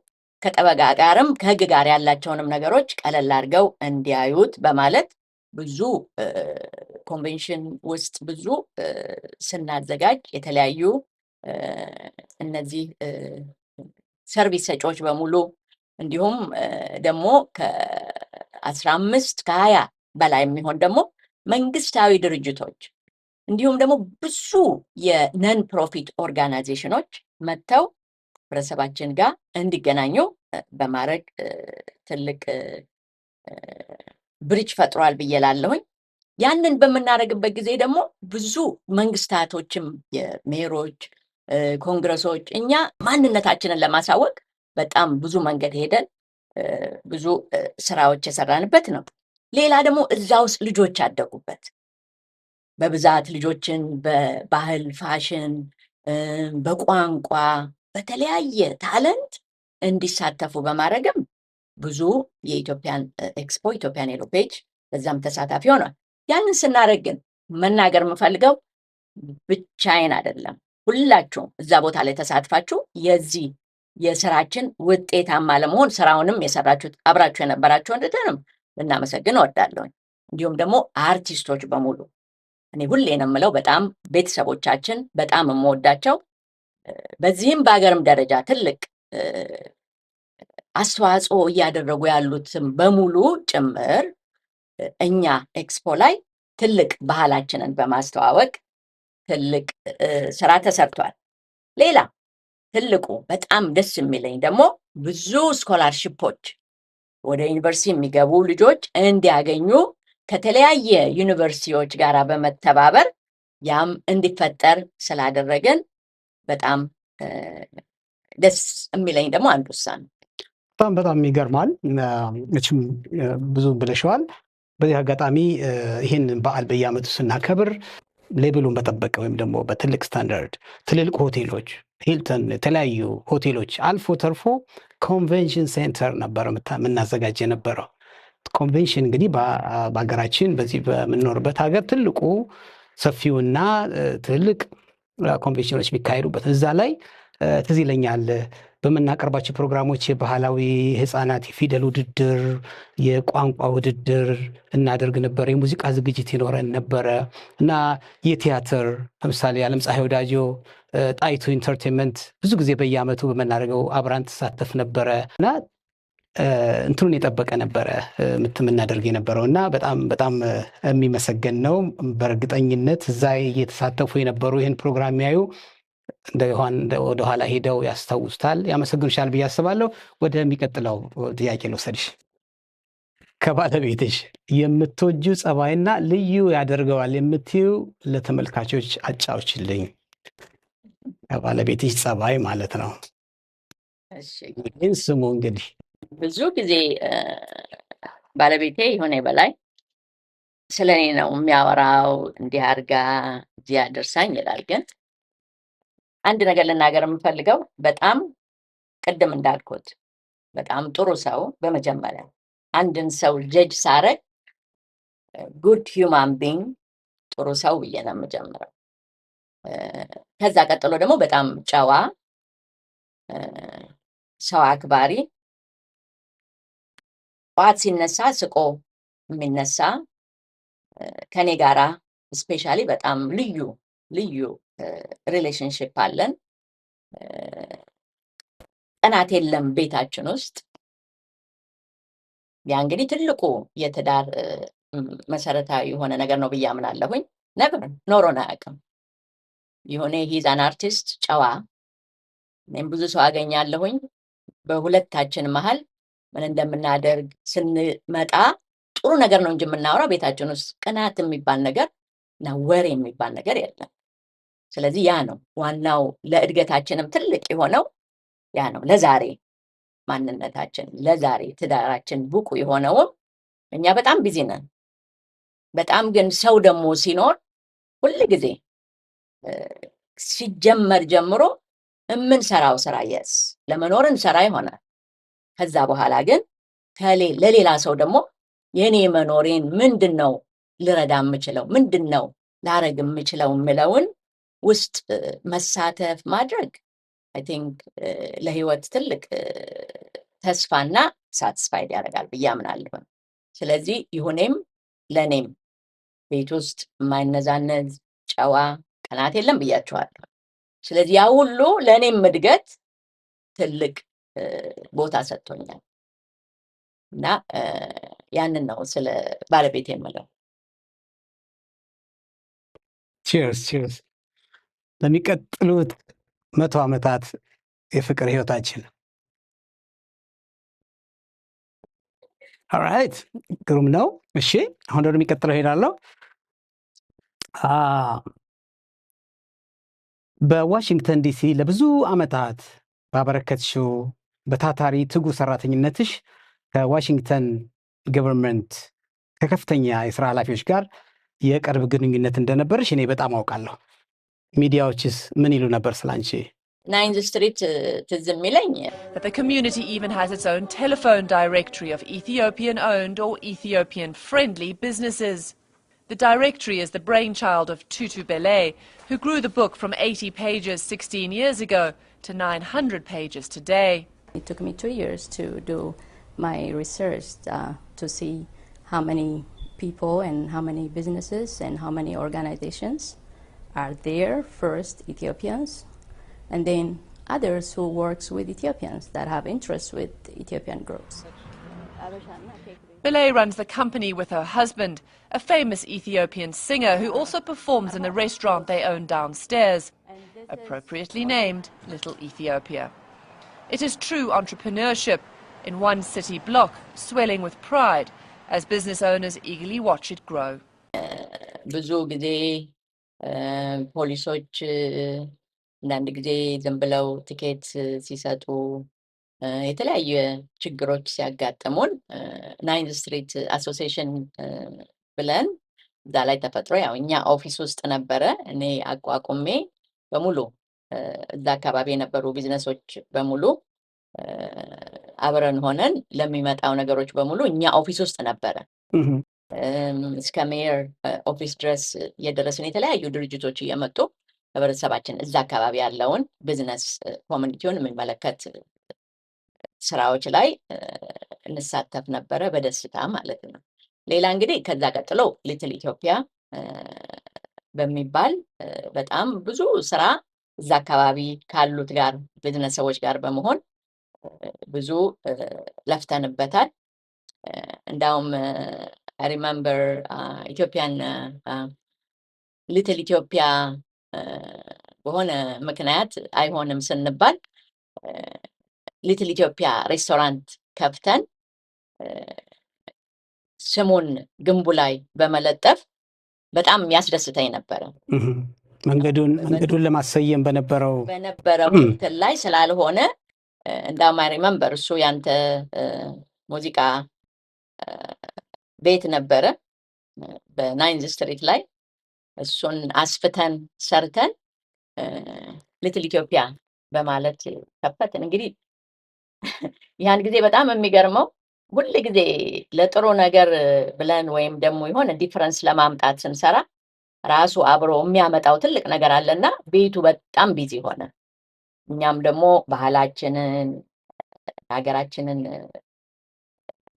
ከጠበቃ ጋርም ከህግ ጋር ያላቸውንም ነገሮች ቀለል አድርገው እንዲያዩት በማለት ብዙ ኮንቬንሽን ውስጥ ብዙ ስናዘጋጅ የተለያዩ እነዚህ ሰርቪስ ሰጪዎች በሙሉ እንዲሁም ደግሞ ከ15 ከ20 በላይ የሚሆን ደግሞ መንግስታዊ ድርጅቶች እንዲሁም ደግሞ ብዙ የነን ፕሮፊት ኦርጋናይዜሽኖች መጥተው ህብረተሰባችን ጋር እንዲገናኙ በማድረግ ትልቅ ብሪጅ ፈጥሯል ብዬ እላለሁኝ። ያንን በምናደርግበት ጊዜ ደግሞ ብዙ መንግስታቶችም የሜሮች ኮንግረሶች እኛ ማንነታችንን ለማሳወቅ በጣም ብዙ መንገድ ሄደን ብዙ ስራዎች የሰራንበት ነው። ሌላ ደግሞ እዛ ውስጥ ልጆች ያደጉበት በብዛት ልጆችን በባህል ፋሽን፣ በቋንቋ በተለያየ ታለንት እንዲሳተፉ በማድረግም ብዙ የኢትዮጵያን ኤክስፖ ኢትዮጵያን ሄሎ ፔጅ በዛም ተሳታፊ ሆኗል። ያንን ስናደርግ ግን መናገር የምፈልገው ብቻዬን አይደለም። ሁላችሁም እዛ ቦታ ላይ ተሳትፋችሁ የዚህ የስራችን ውጤታማ ለመሆን ስራውንም የሰራችሁት አብራችሁ የነበራችሁ እንድትንም ልናመሰግን እወዳለሁ። እንዲሁም ደግሞ አርቲስቶች በሙሉ እኔ ሁሌ ነው የምለው በጣም ቤተሰቦቻችን በጣም የምወዳቸው በዚህም በሀገርም ደረጃ ትልቅ አስተዋጽኦ እያደረጉ ያሉትም በሙሉ ጭምር እኛ ኤክስፖ ላይ ትልቅ ባህላችንን በማስተዋወቅ ትልቅ ስራ ተሰርቷል። ሌላ ትልቁ በጣም ደስ የሚለኝ ደግሞ ብዙ ስኮላርሺፖች ወደ ዩኒቨርሲቲ የሚገቡ ልጆች እንዲያገኙ ከተለያየ ዩኒቨርሲቲዎች ጋር በመተባበር ያም እንዲፈጠር ስላደረገን በጣም ደስ የሚለኝ ደግሞ አንዱ ውሳኔ ነው። በጣም ይገርማል። መቼም ብዙ ብለሽዋል። በዚህ አጋጣሚ ይህን በዓል በየዓመቱ ስናከብር ሌብሉን በጠበቀ ወይም ደግሞ በትልቅ ስታንዳርድ ትልልቅ ሆቴሎች ሂልተን፣ የተለያዩ ሆቴሎች አልፎ ተርፎ ኮንቬንሽን ሴንተር ነበረ የምናዘጋጅ የነበረው። ኮንቬንሽን እንግዲህ በሀገራችን በዚህ በምንኖርበት ሀገር ትልቁ ሰፊውና ትልቅ ኮንቬንሽኖች የሚካሄዱበት እዛ ላይ ትዝ ይለኛል በምናቀርባቸው ፕሮግራሞች የባህላዊ ህፃናት የፊደል ውድድር፣ የቋንቋ ውድድር እናደርግ ነበረ። የሙዚቃ ዝግጅት ይኖረን ነበረ እና የቲያትር ለምሳሌ ዓለም ፀሐይ ወዳጆ ጣይቱ ኢንተርቴንመንት ብዙ ጊዜ በየዓመቱ በምናደርገው አብራን ተሳተፍ ነበረ እና እንትኑን የጠበቀ ነበረ የምናደርግ የነበረው እና በጣም የሚመሰገን ነው። በእርግጠኝነት እዛ እየተሳተፉ የነበሩ ይህን ፕሮግራም የሚያዩ ወደኋላ ሄደው ያስታውሱታል፣ ያመሰግኑሻል ብዬ አስባለሁ። ወደሚቀጥለው ጥያቄ ልውሰድሽ። ከባለቤትሽ የምትወጁ ጸባይና ልዩ ያደርገዋል የምትዩ ለተመልካቾች አጫውችልኝ። ከባለቤትሽ ጸባይ ማለት ነው። ስሙ እንግዲህ ብዙ ጊዜ ባለቤቴ የሆነ በላይ ስለ እኔ ነው የሚያወራው። እንዲህ አድርጋ እዚህ አደርሳኝ ይላል። ግን አንድ ነገር ልናገር የምፈልገው በጣም ቅድም እንዳልኩት በጣም ጥሩ ሰው፣ በመጀመሪያ አንድን ሰው ጀጅ ሳረግ ጉድ ሂውማን ቢንግ ጥሩ ሰው ብዬ ነው የምጀምረው። ከዛ ቀጥሎ ደግሞ በጣም ጨዋ፣ ሰው አክባሪ፣ ጠዋት ሲነሳ ስቆ የሚነሳ ከኔ ጋራ ስፔሻሊ በጣም ልዩ ሪሌሽንሽፕ አለን። ጠናት የለም ቤታችን ውስጥ። ያ እንግዲህ ትልቁ የትዳር መሰረታዊ የሆነ ነገር ነው ብዬ አምናለሁኝ። ነበር ኖሮን አያውቅም። የሆነ ሂዛን አርቲስት ጨዋ፣ እኔም ብዙ ሰው አገኛለሁኝ። በሁለታችን መሀል ምን እንደምናደርግ ስንመጣ ጥሩ ነገር ነው እንጂ የምናወራው ቤታችን ውስጥ ቅናት የሚባል ነገር እና ወሬ የሚባል ነገር የለም። ስለዚህ ያ ነው ዋናው ለእድገታችንም ትልቅ የሆነው ያ ነው። ለዛሬ ማንነታችን፣ ለዛሬ ትዳራችን ብቁ የሆነውም እኛ በጣም ቢዚ ነን። በጣም ግን ሰው ደግሞ ሲኖር ሁል ጊዜ ሲጀመር ጀምሮ የምንሰራው ስራ የስ ለመኖር እንሰራ ይሆናል። ከዛ በኋላ ግን ለሌላ ሰው ደግሞ የኔ መኖሬን ምንድነው ልረዳ የምችለው ምንድነው ላረግ የምችለው የምለውን ውስጥ መሳተፍ ማድረግ አይ ቲንክ ለህይወት ትልቅ ተስፋና ሳቲስፋይድ ያደርጋል ብዬ አምናለሁ። ስለዚህ ይሁኔም ለኔም ቤት ውስጥ የማይነዛነዝ ጨዋ ቀናት የለም ብያችኋለሁ። ስለዚህ ያ ሁሉ ለኔም እድገት ትልቅ ቦታ ሰጥቶኛል እና ያንን ነው ስለ ባለቤቴ የምለው። ቺርስ ለሚቀጥሉት 100 ዓመታት የፍቅር ህይወታችን። ኦራይት ግሩም ነው። እሺ አሁን ወደሚቀጥለው ሄዳለሁ። በዋሽንግተን ዲሲ ለብዙ ዓመታት ባበረከትሽው በታታሪ ትጉ ሰራተኝነትሽ ከዋሽንግተን ገቨርንመንት ከከፍተኛ የስራ ኃላፊዎች ጋር የቅርብ ግንኙነት እንደነበርሽ እኔ በጣም አውቃለሁ። ሚዲያዎችስ ምን ይሉ ነበር ስላንቺ? 9th Street ትዝ የሚለኝ But the community even has its own telephone directory of Ethiopian-owned or Ethiopian-friendly businesses. The directory is the brainchild of Tutu Belay, who grew the book from 80 pages 16 years ago to 900 pages today. It took me 2 years to do my research to see how many people and how many businesses and how many organizations are there. First, Ethiopians, and then others who works with Ethiopians that have interest with Ethiopian groups. Belay runs the company with her husband, a famous Ethiopian singer who also performs in the restaurant they own downstairs, appropriately named Little Ethiopia. It is true entrepreneurship in one city block, swelling with pride as business owners eagerly watch it grow. ብዙ ጊዜ ፖሊሶች አንዳንድ ጊዜ ዝም ብለው ቲኬት ሲሰጡ የተለያየ ችግሮች ሲያጋጥሙን 9th Street አሶሲዬሽን ብለን እዛ ላይ ተፈጥሮ ያው እኛ ኦፊስ ውስጥ ነበረ እኔ አቋቁሜ በሙሉ እዛ አካባቢ የነበሩ ቢዝነሶች በሙሉ አብረን ሆነን ለሚመጣው ነገሮች በሙሉ እኛ ኦፊስ ውስጥ ነበረ እስከ ሜየር ኦፊስ ድረስ የደረስን የተለያዩ ድርጅቶች እየመጡ ህብረተሰባችን እዛ አካባቢ ያለውን ቢዝነስ ኮሚኒቲውን የሚመለከት ስራዎች ላይ እንሳተፍ ነበረ በደስታ ማለት ነው። ሌላ እንግዲህ ከዛ ቀጥሎ ሊትል ኢትዮጵያ በሚባል በጣም ብዙ ስራ እዛ አካባቢ ካሉት ጋር ቢዝነስ ሰዎች ጋር በመሆን ብዙ ለፍተንበታል። እንዳውም I remember ኢትዮጵያን ሊትል ኢትዮጵያ በሆነ ምክንያት አይሆንም ስንባል ሊትል ኢትዮጵያ ሬስቶራንት ከፍተን ስሙን ግንቡ ላይ በመለጠፍ በጣም ያስደስተኝ ነበረ። መንገዱን ለማሰየም በነበረው እንትን ላይ ስላልሆነ እንዳውም I remember እሱ ያንተ ሙዚቃ ቤት ነበረ በ9th Street ላይ እሱን አስፍተን ሰርተን ሊትል ኢትዮጵያ በማለት ከፈትን። እንግዲህ ያን ጊዜ በጣም የሚገርመው ሁሉ ጊዜ ለጥሩ ነገር ብለን ወይም ደግሞ የሆነ ዲፈረንስ ለማምጣት ስንሰራ ራሱ አብሮ የሚያመጣው ትልቅ ነገር አለና ቤቱ በጣም ቢዚ ሆነ። እኛም ደግሞ ባህላችንን ሀገራችንን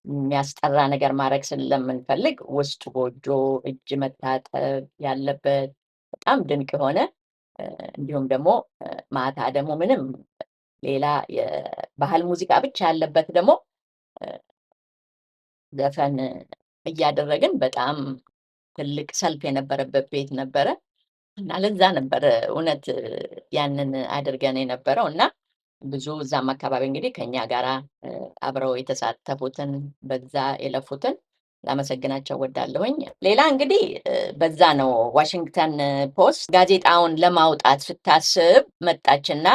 የሚያስጠራ ነገር ማድረግ ስለምንፈልግ ውስጥ ጎጆ እጅ መታጠብ ያለበት በጣም ድንቅ የሆነ እንዲሁም ደግሞ ማታ ደግሞ ምንም ሌላ የባህል ሙዚቃ ብቻ ያለበት ደግሞ ዘፈን እያደረግን በጣም ትልቅ ሰልፍ የነበረበት ቤት ነበረ እና ለዛ ነበር እውነት ያንን አድርገን የነበረው እና ብዙ እዛም አካባቢ እንግዲህ ከኛ ጋራ አብረው የተሳተፉትን በዛ የለፉትን ላመሰግናቸው ወዳለሁኝ። ሌላ እንግዲህ በዛ ነው ዋሽንግተን ፖስት ጋዜጣውን ለማውጣት ስታስብ መጣችና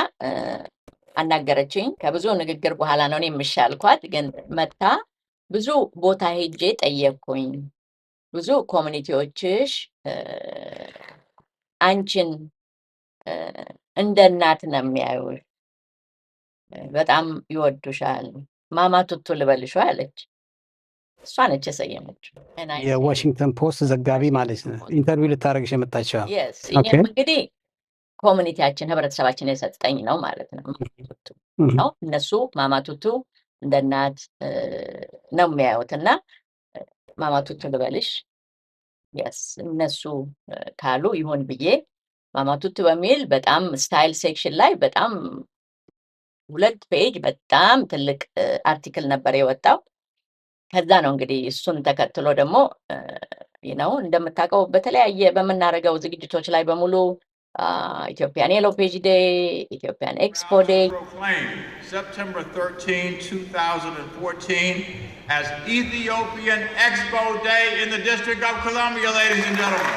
አናገረችኝ። ከብዙ ንግግር በኋላ ነው እኔ የምሻልኳት፣ ግን መታ ብዙ ቦታ ሄጄ ጠየቅኩኝ። ብዙ ኮሚኒቲዎችሽ አንቺን እንደ እናት ነው የሚያዩሽ፣ በጣም ይወዱሻል። ማማ ቱቱ ልበልሽ አለች። እሷ ነች የሰየመችው። የዋሽንግተን ፖስት ዘጋቢ ማለት ነው ኢንተርቪው ልታደርግሽ የመጣችው። Yes፣ ይህም እንግዲህ ኮሚኒቲያችን ህብረተሰባችን የሰጠኝ ነው ማለት ነው። ቱቱ ነው እነሱ ማማ ቱቱ እንደ እናት ነው የሚያዩት እና ማማ ቱቱ ልበልሽ የስ እነሱ ካሉ ይሁን ብዬ ማማ ቱቱ በሚል በጣም ስታይል ሴክሽን ላይ በጣም 2 ፔጅ በጣም ትልቅ አርቲክል ነበር የወጣው። ከዛ ነው እንግዲህ እሱን ተከትሎ ደግሞ ነው እንደምታውቀው በተለያየ በመናረጋው ዝግጅቶች ላይ በሙሉ ኢትዮጵያን የሎ ፔጅ ዴይ፣ ኢትዮጵያን ኤክስፖ ዴይ September 13, 2014 as Ethiopian Expo Day in the District of Columbia, ladies and gentlemen.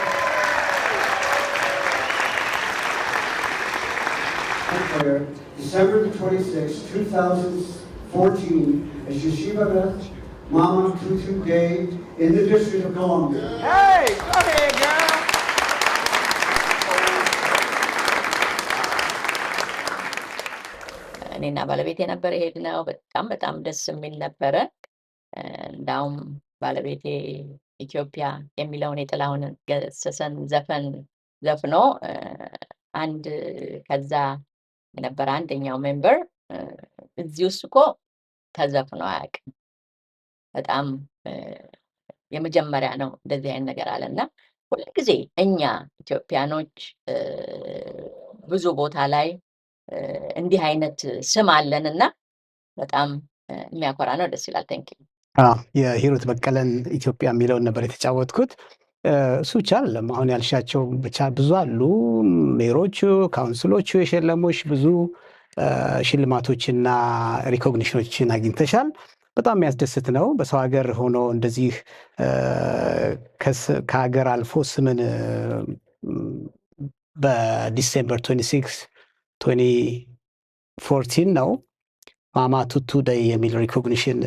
December 26, 2014 as Yeshiva Beth Mama Tutu Day in the District of Columbia. Hey, go ahead, girl. እኔና ባለቤቴ ነበር የሄድነው። በጣም ደስ የሚል ነበረ። እንዳውም ባለቤቴ ኢትዮጵያ የሚለውን የጥላሁን ገሰሰን ዘፈን ዘፍኖ አንድ ከዛ የነበረ አንደኛው ሜምበር እዚህ ውስጥ እኮ ተዘፍኖ አያውቅም፣ በጣም የመጀመሪያ ነው እንደዚህ አይነት ነገር አለና ሁልጊዜ እኛ ኢትዮጵያኖች ብዙ ቦታ ላይ እንዲህ አይነት ስም አለንና በጣም የሚያኮራ ነው። ደስ ይላል። ቴንክ ዩ። የሂሩት በቀለን ኢትዮጵያ የሚለውን ነበር የተጫወትኩት። እሱ ብቻ አይደለም፣ አሁን ያልሻቸው ብቻ ብዙ አሉ። ሜሮቹ፣ ካውንስሎቹ የሸለሞች ብዙ ሽልማቶችና ሪኮግኒሽኖችን አግኝተሻል። በጣም የሚያስደስት ነው። በሰው ሀገር ሆኖ እንደዚህ ከሀገር አልፎ ስምን በዲሴምበር 26 2014 ነው ማማ ቱቱ ዴይ የሚል ሪኮግኒሽን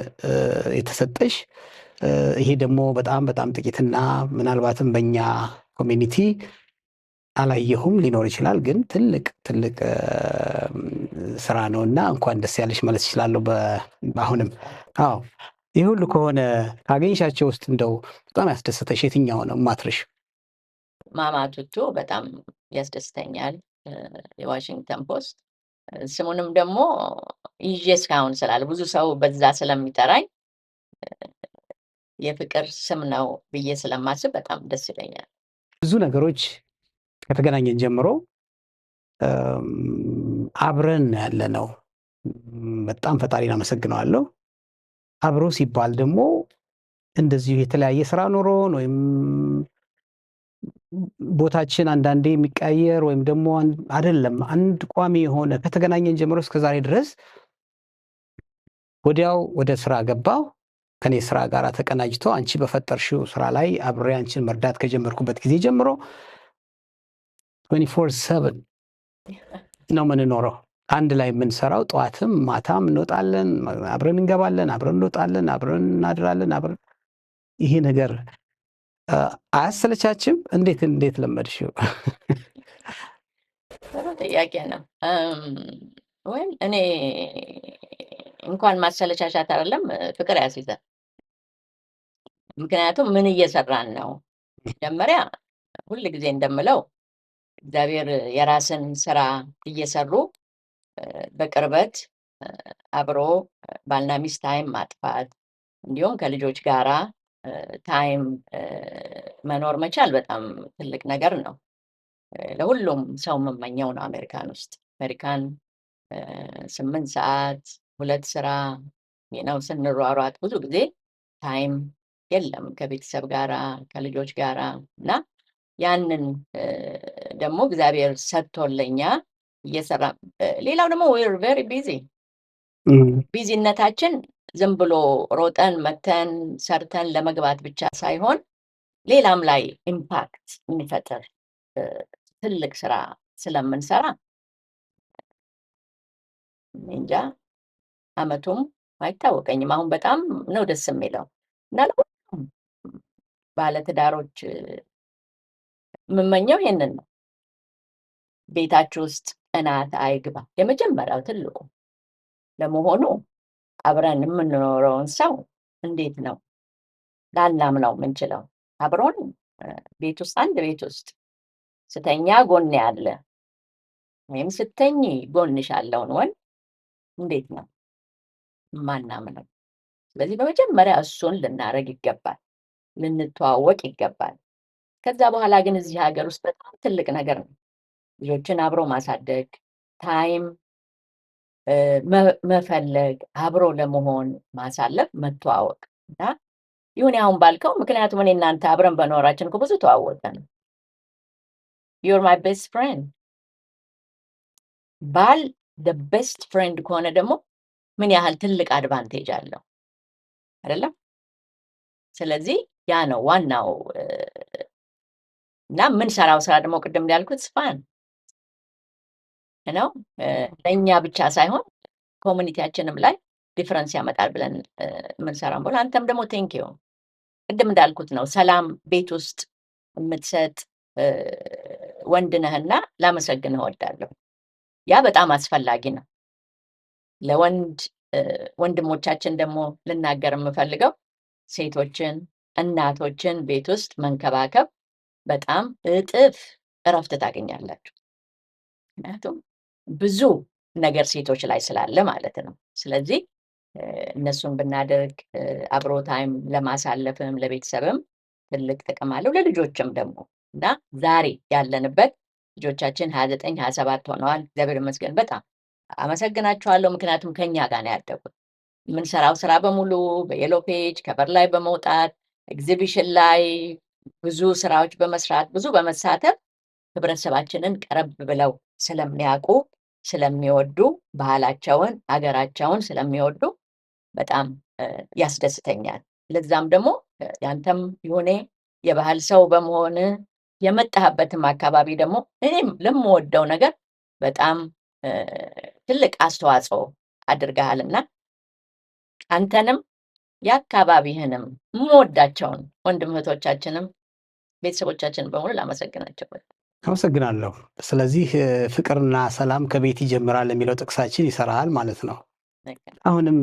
የተሰጠሽ። ይሄ ደግሞ በጣም ጥቂትና ምናልባትም በእኛ ኮሚኒቲ አላየሁም፣ ሊኖር ይችላል፣ ግን ትልቅ ስራ ነው እና እንኳን ደስ ያለሽ ማለት ይችላለሁ። አሁንም ይህ ሁሉ ከሆነ ካገኝሻቸው ውስጥ እንደው በጣም ያስደሰተሽ የትኛው ነው ማትረሽ? ማማ ቱቱ በጣም ያስደስተኛል። የዋሽንግተን ፖስት ስሙንም ደግሞ ይዤ እስካሁን ስላለ ብዙ ሰው በዛ ስለሚጠራኝ የፍቅር ስም ነው ብዬ ስለማስብ በጣም ደስ ይለኛል። ብዙ ነገሮች ከተገናኘን ጀምሮ አብረን ያለ ነው። በጣም ፈጣሪን አመሰግነዋለሁ። አብሮ ሲባል ደግሞ እንደዚሁ የተለያየ ስራ ኖሮን ወይም ቦታችን አንዳንዴ የሚቀያየር ወይም ደግሞ አይደለም፣ አንድ ቋሚ የሆነ ከተገናኘን ጀምሮ እስከዛሬ ድረስ ወዲያው ወደ ስራ ገባው። ከኔ ስራ ጋር ተቀናጅቶ አንቺ በፈጠርሽው ስራ ላይ አብሬ አንቺን መርዳት ከጀመርኩበት ጊዜ ጀምሮ 24/7 ነው የምንኖረው። አንድ ላይ የምንሰራው ጠዋትም ማታም እንወጣለን፣ አብረን እንገባለን፣ አብረን እንወጣለን፣ አብረን እናድራለን። ይሄ ነገር አያሰለቻችም? እንዴት ለመድሽው? ጥያቄ ነው። ወይም እኔ እንኳን ማሰለቻቻት አይደለም ፍቅር ያስይዛል። ምክንያቱም ምን እየሰራን ነው? መጀመሪያ ሁል ጊዜ እንደምለው እግዚአብሔር የራስን ስራ እየሰሩ በቅርበት አብሮ ባልና ሚስት ታይም ማጥፋት እንዲሁም ከልጆች ጋራ ታይም መኖር መቻል በጣም ትልቅ ነገር ነው። ለሁሉም ሰው የምመኘው ነው። አሜሪካን 8 ሰዓት 2 ስራ ነው ስንሯሯጥ ብዙ ጊዜ ታይም የለም ከቤተሰብ ጋራ ከልጆች ጋራ እና ያንን ደግሞ እግዚአብሔር ሰጥቶልኛ እየሰራ ሌላው ደግሞ we're very busy እም፣ ቢዚነታችን ዝም ብሎ ሮጠን መተን ሰርተን ለመግባት ብቻ ሳይሆን ሌላም ላይ ኢምፓክት የሚፈጥር ትልቅ ስራ ስለምንሰራ እንጃ አመቱም አይታወቀኝም። አሁን በጣም ነው ደስ የሚለው እና ለሁሉም ባለትዳሮች የምመኘው ይሄንን ነው። ቤታችሁ ውስጥ ቅናት አይግባ። የመጀመሪያው ትልቁ ለመሆኑ አብረን የምንኖረውን ሰው እንዴት ነው ላናምነው የምንችለው? አብሮን ቤት ውስጥ አንድ ቤት ውስጥ ስተኛ ጎን ያለ ወይም ስተኝ ጎንሽ ያለውን ወንድ እንዴት ነው ማናምነው? ስለዚህ በመጀመሪያ እሱን ልናደርግ ይገባል፣ ልንተዋወቅ ይገባል። ከዛ በኋላ ግን እዚህ ሀገር ውስጥ በጣም ትልቅ ነገር ነው ልጆችን አብሮ ማሳደግ፣ ታይም መፈለግ፣ አብሮ ለመሆን ማሳለፍ፣ መተዋወቅ እና ይሁን አሁን ባልከው ምክንያቱም እኔ እናንተ አብረን በኖራችን እኮ ብዙ ተዋወቀን። you're my best friend ባል the best friend ከሆነ ደግሞ ምን ያህል ትልቅ አድቫንቴጅ አለው አይደለም? ስለዚህ ያ ነው ዋናው እና የምንሰራው ስራ ደግሞ ቅድም እንዳልኩት ስፋን ነው ለእኛ ብቻ ሳይሆን ኮሚኒቲያችንም ላይ ዲፍረንስ ያመጣል ብለን የምንሰራው ብለን አንተም ደግሞ ቴንኪዩ ቅድም እንዳልኩት ነው ሰላም ቤት ውስጥ የምትሰጥ ወንድ ነህና ላመሰግንህ እወዳለሁ። ያ በጣም አስፈላጊ ነው። ለወንድ ወንድሞቻችን ደግሞ ልናገር የምፈልገው ሴቶችን እናቶችን ቤት ውስጥ መንከባከብ በጣም እጥፍ እረፍት ታገኛላችሁ። ምክንያቱም ብዙ ነገር ሴቶች ላይ ስላለ ማለት ነው። ስለዚህ እነሱን ብናደርግ አብሮ ታይም ለማሳለፍም ለቤተሰብም ትልቅ ጥቅም አለው፣ ለልጆችም ደግሞ እና ዛሬ ያለንበት ልጆቻችን 29 27 ሆነዋል። እግዚአብሔር ይመስገን በጣም አመሰግናቸዋለሁ። ምክንያቱም ከኛ ጋር ነው ያደጉት። የምንሰራው ስራ በሙሉ በየሎ ፔጅ ከበር ላይ በመውጣት ኤግዚቢሽን ላይ ብዙ ስራዎች በመስራት ብዙ በመሳተፍ ህብረተሰባችንን ቀረብ ብለው ስለሚያውቁ ስለሚወዱ ባህላቸውን አገራቸውን ስለሚወዱ በጣም ያስደስተኛል። ለዛም ደግሞ ያንተም ይሁኔ የባህል ሰው በመሆን የመጣህበትም አካባቢ ደግሞ እኔም ለምወደው ነገር በጣም ትልቅ አስተዋጽኦ አድርገሃልና አንተንም የአካባቢህንም የምወዳቸውን ወንድም እህቶቻችንም ቤተሰቦቻችንን በሙሉ ላመሰግናቸው። አመሰግናለሁ። ስለዚህ ፍቅርና ሰላም ከቤት ይጀምራል የሚለው ጥቅሳችን ይሰራል ማለት ነው። አሁንም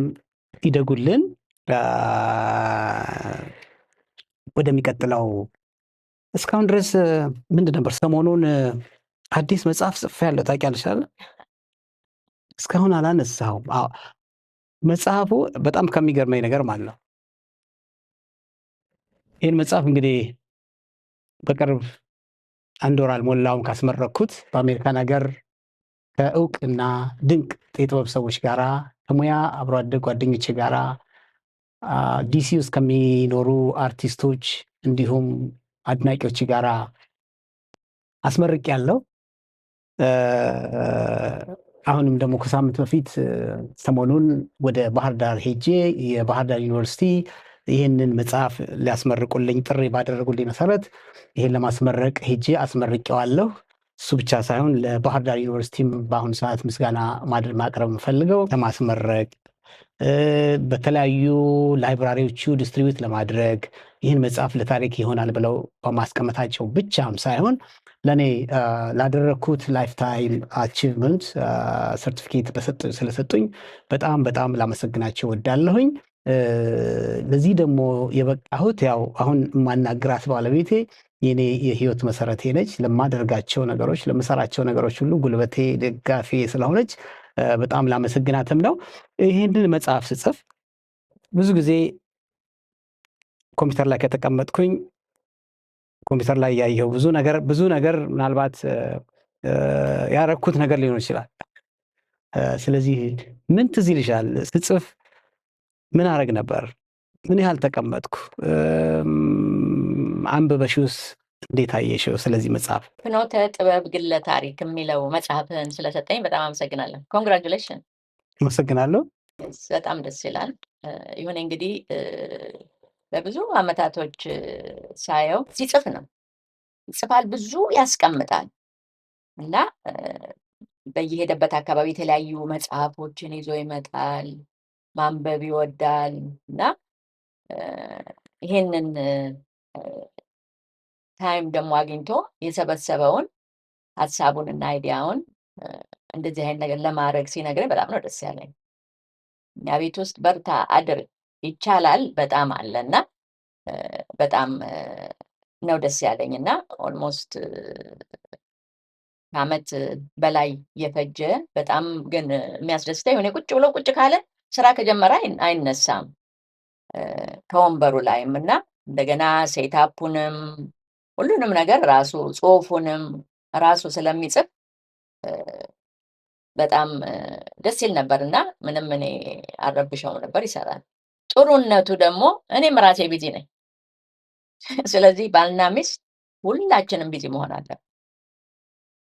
ይደጉልን። ወደሚቀጥለው እስካሁን ድረስ ምንድን ነበር? ሰሞኑን አዲስ መጽሐፍ ጽፌያለሁ ታውቂያለሽ አይደል? እስካሁን አላነሳሁም። መጽሐፉ በጣም ከሚገርመኝ ነገር ማለት ነው ይህን መጽሐፍ እንግዲህ በቅርብ 1 ወር አልሞላውም ካስመረኩት በአሜሪካን ሀገር ከእውቅና ድንቅ የጥበብ ሰዎች ጋራ ከሙያ አብሮ አደግ ጓደኞቼ ጋራ ዲሲ ውስጥ ከሚኖሩ አርቲስቶች እንዲሁም አድናቂዎች ጋራ አስመርቅ ያለው አሁንም ደግሞ ከሳምንት በፊት ሰሞኑን ወደ ባህር ዳር ሄጄ የባህር ዳር ዩኒቨርሲቲ ይህንን መጽሐፍ ሊያስመርቁልኝ ጥሪ ባደረጉልኝ መሰረት ይህን ለማስመረቅ ሄጄ አስመርቄዋለሁ። እሱ ብቻ ሳይሆን ለባህር ዳር ዩኒቨርሲቲም በአሁኑ ሰዓት ምስጋና ማቅረብ የምፈልገው ለማስመረቅ በተለያዩ ላይብራሪዎቹ ዲስትሪቢዩት ለማድረግ ይህን መጽሐፍ ለታሪክ ይሆናል ብለው በማስቀመጣቸው ብቻም ሳይሆን ለእኔ ላደረግኩት ላይፍታይም አቺቭመንት ሰርቲፊኬት ስለሰጡኝ በጣም በጣም ላመሰግናቸው ወዳለሁኝ። ለዚህ ደግሞ የበቃሁት ያው አሁን የማናግራት ባለቤቴ የኔ የህይወት መሰረቴ ነች። ለማደርጋቸው ነገሮች ለምሰራቸው ነገሮች ሁሉ ጉልበቴ ደጋፊ ስለሆነች በጣም ላመሰግናትም ነው። ይህንን መጽሐፍ ስጽፍ ብዙ ጊዜ ኮምፒውተር ላይ ከተቀመጥኩኝ ኮምፒውተር ላይ ያየው ብዙ ነገር ምናልባት ያረኩት ነገር ሊሆን ይችላል። ስለዚህ ምን ትዝ ይልሻል ስጽፍ ምን አረግ ነበር? ምን ያህል ተቀመጥኩ? አንብበሽውስ እንዴት አየሽው? ስለዚህ መጽሐፍ ፍኖተ ጥበብ ግለ ታሪክ የሚለው መጽሐፍህን ስለሰጠኝ በጣም አመሰግናለሁ። ኮንግራቹሌሽን። አመሰግናለሁ። በጣም ደስ ይላል። ይሁን እንግዲህ በብዙ አመታቶች ሳየው ሲጽፍ ነው ይጽፋል፣ ብዙ ያስቀምጣል እና በየሄደበት አካባቢ የተለያዩ መጽሐፎችን ይዞ ይመጣል። ማንበብ ይወዳል እና ይሄንን ታይም ደግሞ አግኝቶ የሰበሰበውን ሀሳቡንና አይዲያውን እንደዚህ አይነት ነገር ለማድረግ ሲነግረኝ በጣም ነው ደስ ያለኝ። እኛ ቤት ውስጥ በርታ አድርግ ይቻላል በጣም አለና በጣም ነው ደስ ያለኝ እና ኦልሞስት ከዓመት በላይ የፈጀ በጣም ግን የሚያስደስተኝ የሆነ ቁጭ ካለ ስራ ከጀመረ አይነሳም ከወንበሩ ላይም እና እንደገና ሴታፑንም ሁሉንም ነገር ራሱ ጽሁፉንም ራሱ ስለሚጽፍ በጣም ደስ ይል ነበርና ምንም እኔ አረብሸው ነበር፣ ይሰራል። ጥሩነቱ ደግሞ እኔም ራሴ ቢዚ ነኝ። ስለዚህ ባልና ሚስት ሁላችንም ቢዚ መሆን አለብን።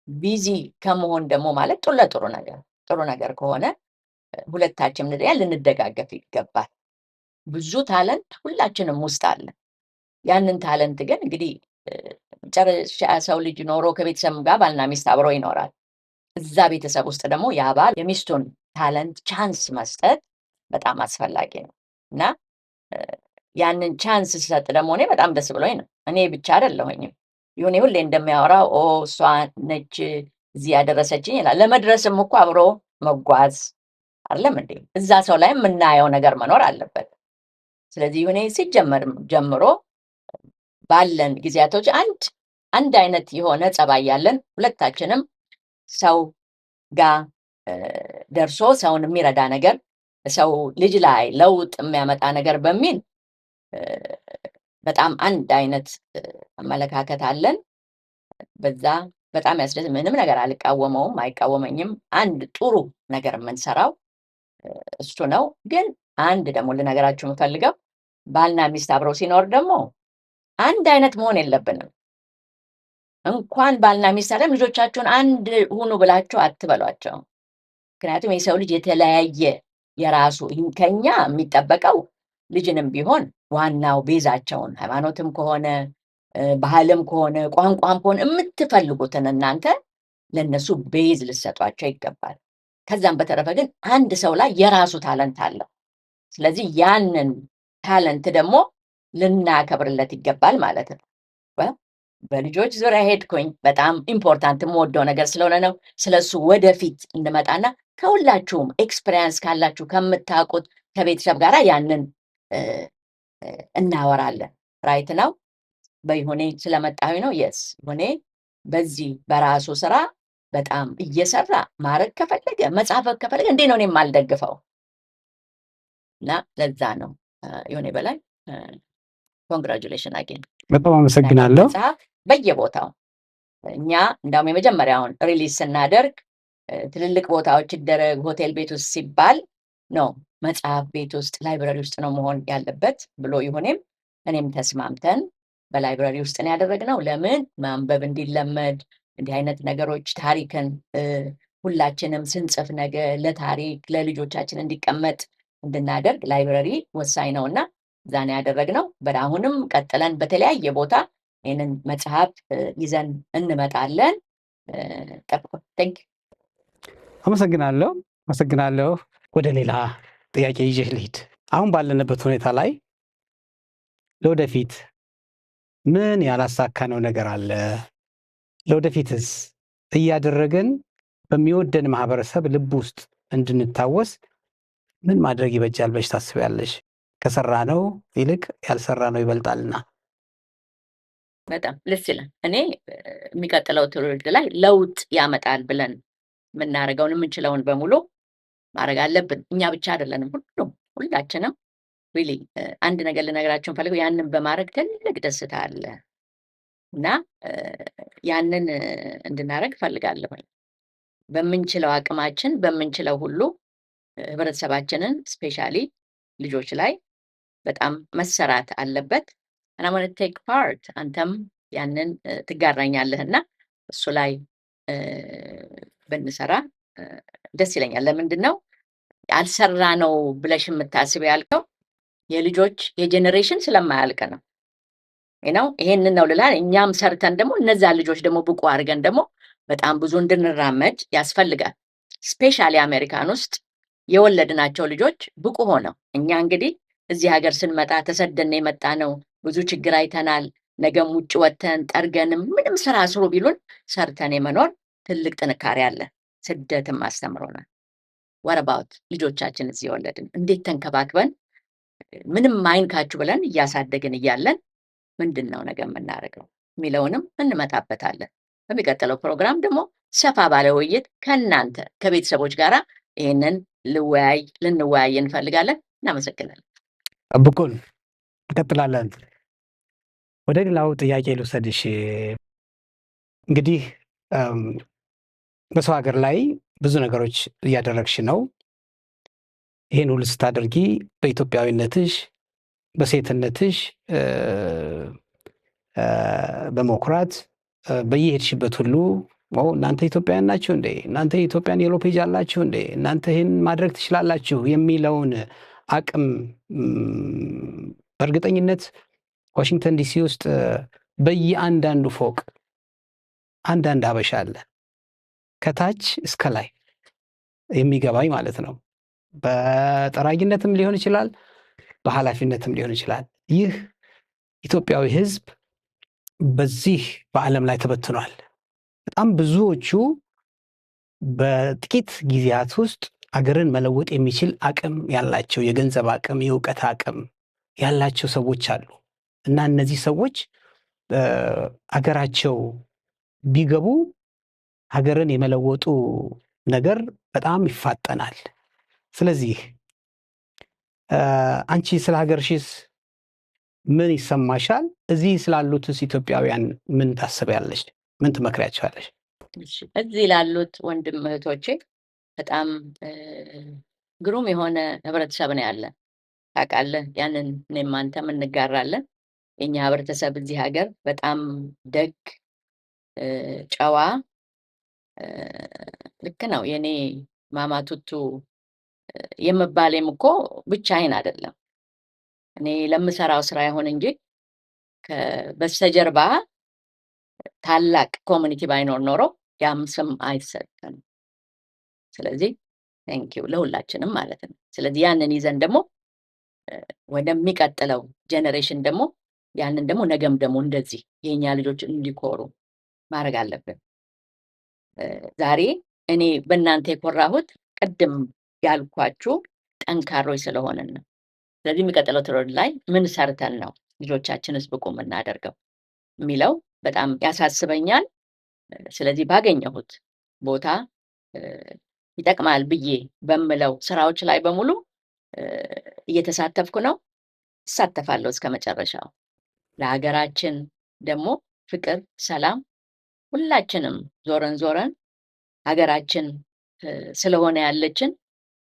ቢዚ ከመሆን ደግሞ ማለት ጥሩ ነገር ከሆነ ሁለታችንም ልንደጋገፍ ይገባል። ብዙ ታለንት ሁላችንም ውስጥ አለ። ያንን ታለንት ግን እንግዲህ ጨርሻ ሰው ልጅ ኖሮ ከቤተሰብ ጋር ባልና ሚስት አብሮ ይኖራል። እዛ ቤተሰብ ውስጥ ደግሞ ያ ባል የሚስቱን ታለንት ቻንስ መስጠት በጣም አስፈላጊ ነው እና ያንን ቻንስ ሲሰጥ ደግሞ እኔ በጣም ደስ ብሎኝ ነው። እኔ ብቻ አይደለሁኝም። ይሁን ሁሌ እንደሚያወራው እሷ ነች እዚህ ያደረሰችኝ ይላል። ለመድረስም እኮ አብሮ መጓዝ አይደለም እንዴ? እዛ ሰው ላይ የምናየው ነገር መኖር አለበት። ስለዚህ ይሁን ሲጀመር ጀምሮ ባለን ጊዜያቶች አንድ አይነት የሆነ ጸባይ ያለን ሁለታችንም ሰው ጋር ደርሶ ሰውን የሚረዳ ነገር ሰው ልጅ ላይ ለውጥ የሚያመጣ ነገር በሚል በጣም አንድ አይነት አመለካከት አለን። በዛ በጣም ያስደስት። ምንም ነገር አልቃወመውም፣ አይቃወመኝም። አንድ ጥሩ ነገር የምንሰራው እሱ ነው። ግን አንድ ደግሞ ልነገራችሁ የምፈልገው ባልና ሚስት አብረው ሲኖር ደግሞ አንድ አይነት መሆን የለብንም። እንኳን ባልና ሚስት አይደለም ልጆቻችሁን አንድ ሁኑ ብላችሁ አትበሏቸው። ምክንያቱም የሰው ልጅ የተለያየ የራሱ ከኛ የሚጠበቀው ልጅንም ቢሆን ዋናው ቤዛቸውን ሃይማኖትም ከሆነ ባህልም ከሆነ ቋንቋም ከሆነ የምትፈልጉትን እናንተ ለነሱ ቤዝ ልሰጧቸው ይገባል። ከዛም በተረፈ ግን አንድ ሰው ላይ የራሱ ታለንት አለው። ስለዚህ ያንን ታለንት ደግሞ ልናከብርለት ይገባል ማለት ነው። በልጆች ዙሪያ ሄድኩኝ። በጣም ኢምፖርታንት የምወደው ነገር ስለሆነ ነው። ስለሱ ወደፊት እንመጣና ከሁላችሁም ኤክስፔሪየንስ ካላችሁ ከምታውቁት ከቤተሰብ ጋር ያንን እናወራለን። ራይት ነው። በይሁኔ ስለመጣሁኝ ነው። የስ ይሁኔ በዚህ በራሱ ስራ በጣም እየሰራ ማድረግ ከፈለገ መጻፍ ከፈለገ እንዴ ነው እኔ የማልደግፈው እና ለዛ ነው ይሁኔ በላይ ኮንግራቹሌሽን አጌን። በጣም አመሰግናለሁ። መጽሐፍ በየቦታው እኛ እንዳውም የመጀመሪያውን ሪሊዝ ስናደርግ ትልልቅ ቦታዎች ይደረግ ሆቴል ቤት ውስጥ ሲባል ነው መጽሐፍ ቤት ውስጥ ላይብረሪ ውስጥ ነው መሆን ያለበት ብሎ ይሁኔም እኔም ተስማምተን በላይብረሪ ውስጥ ነው ያደረግነው። ለምን ማንበብ እንዲለመድ እንዲህ አይነት ነገሮች ታሪክን ሁላችንም ስንጽፍ ነገ ለታሪክ ለልጆቻችን እንዲቀመጥ እንድናደርግ ላይብረሪ ወሳኝ ነውና ዛኔ ያደረግነው። በአሁንም ቀጥለን በተለያየ ቦታ ይህንን መጽሐፍ ይዘን እንመጣለን። ጠብቁ። ቴንክ አመሰግናለሁ። ወደ ሌላ ጥያቄ ይዤ ልሂድ። አሁን ባለንበት ሁኔታ ላይ ለወደፊት ምን ያላሳካነው ነገር አለ? ለወደፊትስ እያደረግን በሚወደን ማህበረሰብ ልብ ውስጥ እንድንታወስ ምን ማድረግ ይበጃል ብለሽ ታስቢያለሽ? ከሰራነው ይልቅ ያልሰራነው ይበልጣልና። በጣም ደስ ይላል። እኔ የሚቀጥለው ትውልድ ላይ ለውጥ ያመጣል ብለን የምናደርገውን የምንችለውን በሙሉ ማድረግ አለብን። እኛ ብቻ አይደለንም፣ ሁላችንም። ሪሊ አንድ ነገር ልነግራችሁ ፈልገው ያንን በማድረግ ትልቅ ደስታ አለ እና ያንን እንድናደርግ ፈልጋለሁ። በምንችለው አቅማችን በምንችለው ሁሉ ህብረተሰባችንን ስፔሻሊ ልጆች ላይ በጣም መሰራት አለበት። and I want to take part አንተም ያንን ትጋራኛለህና እሱ ላይ ብንሰራ ደስ ይለኛል። ለምንድን ነው ያልሰራ ነው ብለሽ የምታስበው ያልከው የልጆች የጄኔሬሽን ስለማያልቅ ነው። ይሄንን ነው ልላ እኛም ሰርተን ደግሞ እነዛ ልጆች ደግሞ ብቁ አድርገን ደግሞ በጣም ብዙ እንድንራመድ ያስፈልጋል። ስፔሻሊ አሜሪካን ውስጥ የወለድናቸው ልጆች ብቁ ሆነው እኛ እንግዲህ እዚህ ሀገር ስንመጣ ተሰደን የመጣ ነው። ብዙ ችግር አይተናል። ነገም ውጭ ወተን ጠርገንም ምንም ስራ ስሩ ቢሉን ሰርተን የመኖር ትልቅ ጥንካሬ አለ። ስደትም አስተምሮናል። ወረባውት ልጆቻችን እዚህ የወለድን እንዴት ተንከባክበን ምንም አይንካችሁ ብለን እያሳደግን እያለን ምንድን ነው ነገ የምናደርገው የሚለውንም እንመጣበታለን። በሚቀጥለው ፕሮግራም ደግሞ ሰፋ ባለ ውይይት ከእናንተ ከቤተሰቦች ጋራ ይሄንን ልንወያይ እንፈልጋለን። እናመሰግናለን። ጠብቁን፣ እንቀጥላለን። ወደ ሌላው ጥያቄ ልውሰድሽ። እንግዲህ በሰው ሀገር ላይ ብዙ ነገሮች እያደረግሽ ነው። ይህን ሁሉ ስታደርጊ በኢትዮጵያዊነትሽ በሴትነትሽ በመኩራት በየሄድሽበት ሁሉ እናንተ ኢትዮጵያውያን ናችሁ እንዴ? እናንተ የኢትዮጵያን የሎ ፔጅ አላችሁ እንዴ? እናንተ ይህን ማድረግ ትችላላችሁ የሚለውን አቅም በእርግጠኝነት ዋሽንግተን ዲሲ ውስጥ በየአንዳንዱ ፎቅ አንዳንድ አበሻ አለ፣ ከታች እስከ ላይ የሚገባኝ ማለት ነው። በጠራጊነትም ሊሆን ይችላል፣ በኃላፊነትም ሊሆን ይችላል። ይህ ኢትዮጵያዊ ሕዝብ በዚህ በዓለም ላይ ተበትኗል። በጣም ብዙዎቹ በጥቂት ጊዜያት ውስጥ አገርን መለወጥ የሚችል አቅም ያላቸው፣ የገንዘብ አቅም፣ የእውቀት አቅም ያላቸው ሰዎች አሉ እና እነዚህ ሰዎች አገራቸው ቢገቡ ሀገርን የመለወጡ ነገር በጣም ይፋጠናል። ስለዚህ አንቺ ስለ ሀገርሽስ ምን ይሰማሻል? እዚህ ስላሉትስ ኢትዮጵያውያን ምን ታስቢያለሽ? ምን ትመክሪያቸዋለሽ? እዚህ ላሉት ወንድም እህቶቼ በጣም ግሩም የሆነ ህብረተሰብ ነው ያለን። ታውቃለህ፣ ያንን እኔም አንተም እንጋራለን። የኛ ህብረተሰብ እዚህ ሀገር በጣም ደግ፣ ጨዋ፣ ልክ ነው። የኔ ማማቱቱ የምባሌም እኮ ብቻዬን አይደለም። እኔ ለምሰራው ስራ ይሆን እንጂ በስተጀርባ ታላቅ ኮሚኒቲ ባይኖር ኖሮ ያም ስም አይሰጠንም። ስለዚህ ቴንኪው ለሁላችንም ማለት ነው። ስለዚህ ያንን ይዘን ደግሞ ወደሚቀጥለው ጄኔሬሽን ደግሞ ያንን ደግሞ ነገም ደግሞ እንደዚህ የኛ ልጆች እንዲኮሩ ማድረግ አለብን። ዛሬ እኔ በእናንተ የኮራሁት ቅድም ያልኳችሁ ጠንካሮች ስለሆነን ነው። ስለዚህ የሚቀጥለው ትውልድ ላይ ምን ሰርተን ነው ልጆቻችንስ ብቁ የምናደርገው የሚለው በጣም ያሳስበኛል። ስለዚህ ባገኘሁት ቦታ ይጠቅማል ብዬ በምለው ስራዎች ላይ በሙሉ እየተሳተፍኩ ነው፣ እሳተፋለሁ እስከ መጨረሻው። ለሀገራችን ደግሞ ፍቅር፣ ሰላም ሁላችንም ዞረን ሀገራችን ስለሆነ ያለችን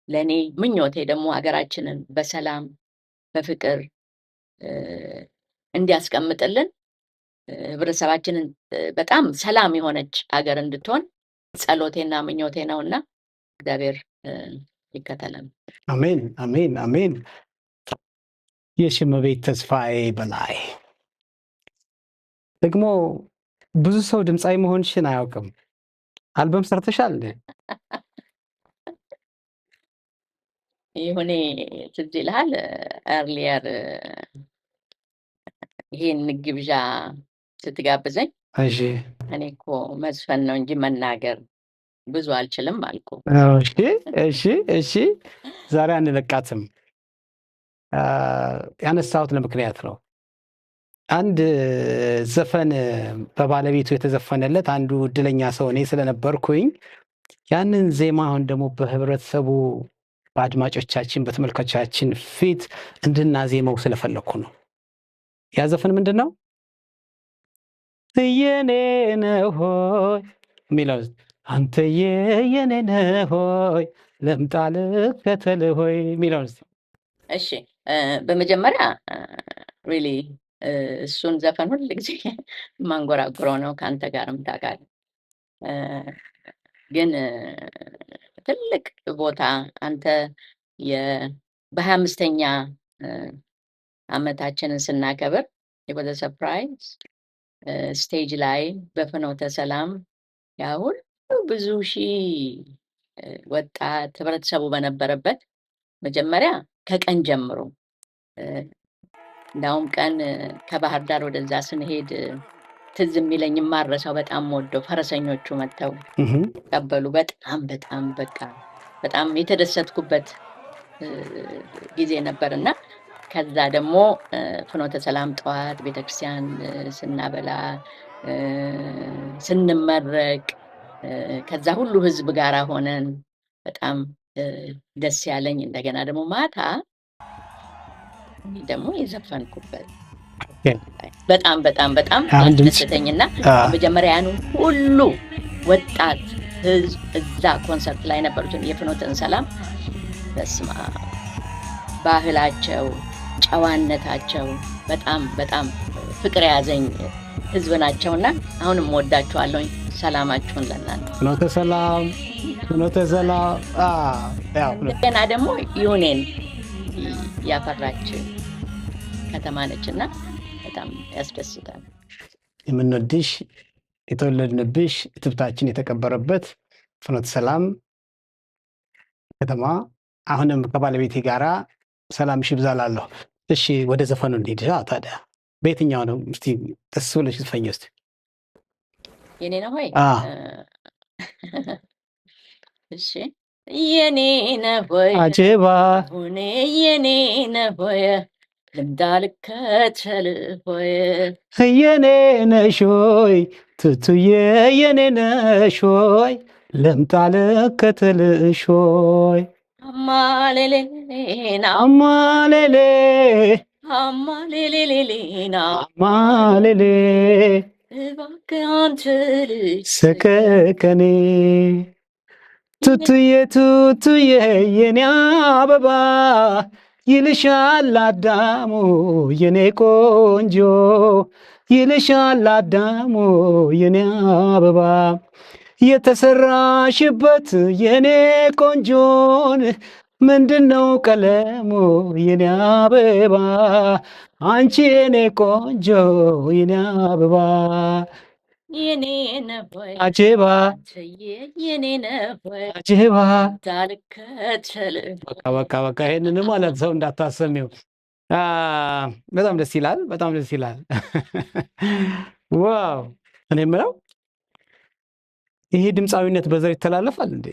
ለኔ ምኞቴ ደግሞ ሀገራችንን በሰላም በፍቅር እንዲያስቀምጥልን ህብረተሰባችንን በጣም ሰላም የሆነች ሀገር እንድትሆን ጸሎቴና ምኞቴ ነውና እግዚአብሔር ይከተለን። አሜን አሜን አሜን። የሽመቤት ተስፋዬ በላይ ደግሞ ብዙ ሰው ድምፃዊ መሆንሽን አያውቅም። አልበም ሰርተሻል? ይሁኔ ትዝ ይልሃል ኤርሊየር ይሄን ግብዣ ስትጋብዘኝ እሺ እኔ እኮ መዝፈን ነው እንጂ መናገር ብዙ አልችልም አልኩ። እሺ እሺ እሺ። ዛሬ አንለቃትም። ያነሳሁት ለምክንያት ነው። አንድ ዘፈን በባለቤቱ የተዘፈነለት አንዱ እድለኛ ሰው እኔ ስለነበርኩኝ ያንን ዜማ አሁን ደግሞ በህብረተሰቡ በአድማጮቻችን በተመልካቾቻችን ፊት እንድናዜመው ስለፈለኩ ነው። ያ ዘፈን ምንድን ነው? የኔ ነህ ሆይ የሚለው አንተዬ የኔ ነህ ሆይ ልምጣ ልከተልህ ሆይ የሚለው። እሺ በመጀመሪያ ሪሊ እሱን ዘፈን ሁሉ ጊዜ ማንጎራጉረው ነው። ካንተ ጋርም ታውቃለህ። ግን ትልቅ ቦታ አንተ በ25ኛ ዓመታችንን ስናከብር የወደ ሰርፕራይዝ ስቴጅ ላይ በፍኖተ ሰላም ያ ሁሉ ብዙ ሺህ ወጣት ህብረተሰቡ በነበረበት መጀመሪያ ከቀን ጀምሮ እንዳውም ቀን ከባህር ዳር ወደዛ ስንሄድ ትዝ የሚለኝ ማረሳው በጣም ወደው ፈረሰኞቹ መተው ቀበሉ። በጣም በቃ በጣም የተደሰትኩበት ጊዜ ነበርና ከዛ ደግሞ ፍኖተ ሰላም ጠዋት ቤተክርስቲያን ስናበላ ስንመረቅ ከዛ ሁሉ ህዝብ ጋር ሆነን በጣም ደስ ያለኝ እንደገና ደግሞ ማታ ደግሞ የዘፈንኩበት በጣም ደስተኛና መጀመሪያ ያን ሁሉ ወጣት ህዝብ እዛ ኮንሰርት ላይ ነበሩት የፍኖተን ሰላም በስማ ባህላቸው ጨዋነታቸው በጣም ፍቅር ያዘኝ ህዝብ ናቸውና አሁንም ወዳችኋለሁ። ሰላማችሁን ለናንተ። ፍኖተ ሰላም ገና ደግሞ ዩኔን ያፈራች ከተማ ነችና በጣም ያስደስታል። የምንወድሽ የተወለድንብሽ ትብታችን የተቀበረበት ፍኖተ ሰላም ከተማ አሁንም ከባለቤቴ ጋራ ሰላም ይብዛላለሁ። እሺ ወደ ዘፈኑ እንሂድ። ታዲያ በየትኛው ነው እስቲ ደስ ብለሽ ዝፈኝ እስቲ? የኔ ነው ወይ? እሺ የኔ ነው ወይ? አጀባ ሁኔ የኔ ነው ወይ? ልምዳልከተል ወይ? የኔ ነሽ ወይ? ትቱዬ የኔ ነሽ ወይ? ልምዳልከተልሽ ወይ? አማሌሌና አማሌሌ አማሌሌሌና አማሌሌ እባክህ አንተ ልጅ ሰከከኔ ቱቱዬ የኔ አበባ ይልሻል አዳሙ የኔ ቆንጆ ይልሻል አዳሙ የኔ አበባ የተሰራሽበት የኔ ቆንጆን ምንድነው ቀለሙ የኔ አበባ አንቺ የኔ ቆንጆ የኔ አበባ የኔ ነቦይ አጀባ የኔ ነቦይ አጀባ ታልከተል በቃ ይሄንን ማለት ሰው እንዳታሰሚው። በጣም ደስ ይላል። ዋው እኔ የምለው ይሄ ድምፃዊነት በዘር ይተላለፋል እንዴ?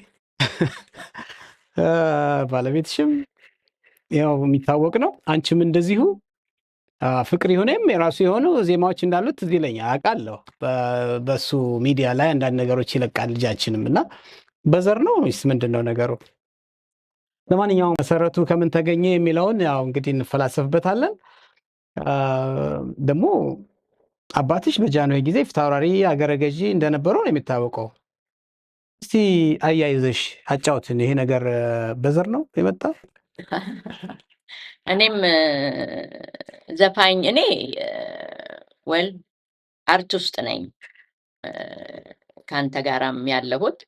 ባለቤትሽም ያው የሚታወቅ ነው፣ አንቺም እንደዚሁ ፍቅር ይሁንም የራሱ የሆኑ ዜማዎች እንዳሉት እዚህ ለኛ አውቃለሁ። በሱ ሚዲያ ላይ አንዳንድ ነገሮች ይለቃል ልጃችንም እና በዘር ነው ወይስ ምንድነው ነገሩ? ለማንኛውም መሰረቱ ከምን ተገኘ የሚለውን ያው እንግዲህ እንፈላሰፍበታለን። ደግሞ አባትሽ በጃንሆይ ጊዜ ፊታውራሪ አገረ ገዢ እንደነበሩ ነው የሚታወቀው። እስቲ አያይዘሽ አጫውትን። ይሄ ነገር በዘር ነው የመጣ? እኔም ዘፋኝ እኔ ወል አርት ውስጥ ነኝ ካንተ ጋራም ያለሁት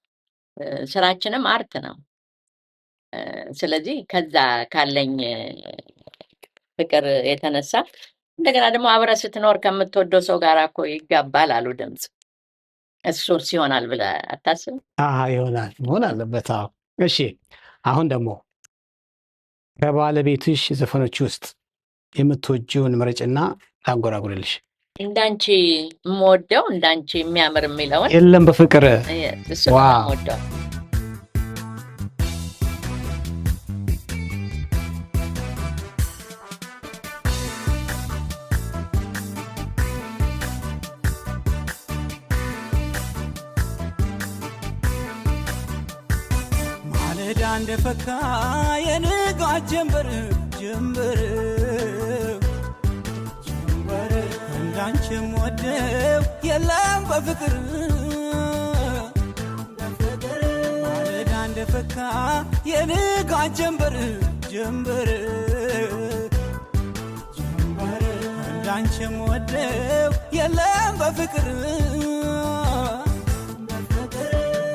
ስራችንም አርት ነው። ስለዚህ ከዛ ካለኝ ፍቅር የተነሳ እንደገና ደግሞ አብረህ ስትኖር ከምትወደው ሰው ጋር እኮ ይጋባል አሉ ድምፅ። እሱ ሲሆናል ብለህ አታስብ? ይሆናል መሆን አለበት። እሺ አሁን ደግሞ ከባለቤትሽ ዘፈኖች ውስጥ የምትወጂውን ምረጭና ላንጎራጉርልሽ። እንዳንቺ የምወደው እንዳንቺ የሚያምር የሚለውን የለም በፍቅር እሱ ነው የምወደው። ማለዳ እንደፈካ የንጋት ጀንበር እንዳንቺ የምወደው የለም በፍቅር ማለዳ እንደፈካ የንጋት ጀንበር እንዳንቺም ወደው የለም በፍቅር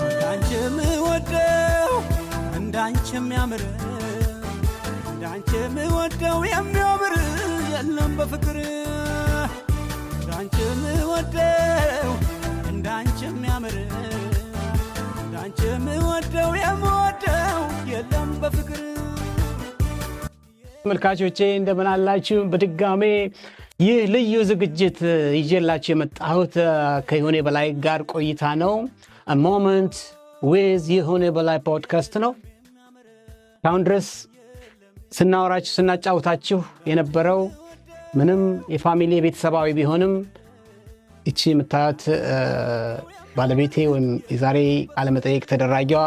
እንዳንቺም ወደው እንዳንቺም ያምር እንዳንቺም ወደው የሚያምር የለም በፍቅር እንዳንቺም ወደው እንዳንቺም ያምር እንዳንቺም ወደው የምወደው የለም በፍቅር። ተመልካቾቼ እንደምን አላችሁ? በድጋሜ ይህ ልዩ ዝግጅት ይዤላችሁ የመጣሁት ከይሁኔ በላይ ጋር ቆይታ ነው። A moment with ይሁኔ በላይ ፖድካስት ነው። አሁን ድረስ ስናወራችሁ ስናጫውታችሁ የነበረው ምንም የፋሚሊ ቤተሰባዊ ቢሆንም እቺ የምታዩት ባለቤቴ ወይም የዛሬ ቃለመጠይቅ ተደራጊዋ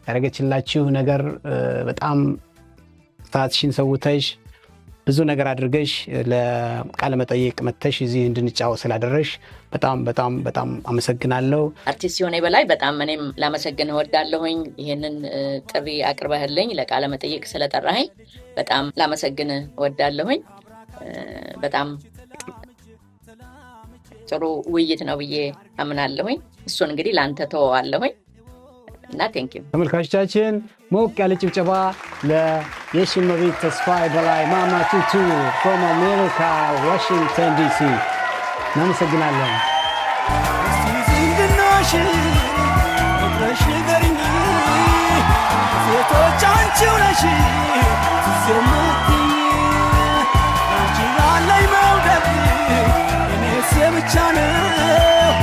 ያደረገችላችሁ ነገር በጣም ታትሽን ሰውተሽ ብዙ ነገር አድርገሽ ለቃለመጠይቅ መተሽ እዚህ እንድንጫወት ስላደረሽ በጣም አመሰግናለሁ። አርቲስት ይሁኔ በላይ በጣም እኔም ላመሰግንህ እወዳለሁኝ። ይሄንን ጥሪ አቅርበህልኝ ለቃለመጠይቅ ስለጠራኸኝ በጣም ላመሰግንህ እወዳለሁኝ። በጣም ጥሩ ውይይት ነው ብዬ አምናለሁኝ። እሱን እንግዲህ ላንተ ተወዋለሁኝ እና ቴንክ ዩ። ተመልካቾቻችን ሞቅ ያለ ጭብጨባ ለየሽመቤት ተስፋዬ በላይ ማማ ቱቱ from America Washington DC። እናመሰግናለን። ዝንድናሽ ፍቅርሽ ንገሪኝ ሴቶች አንቺው ነሽ የምትይኝ አንቺ ያለኝ መውደድ እኔስ ብቻ ነው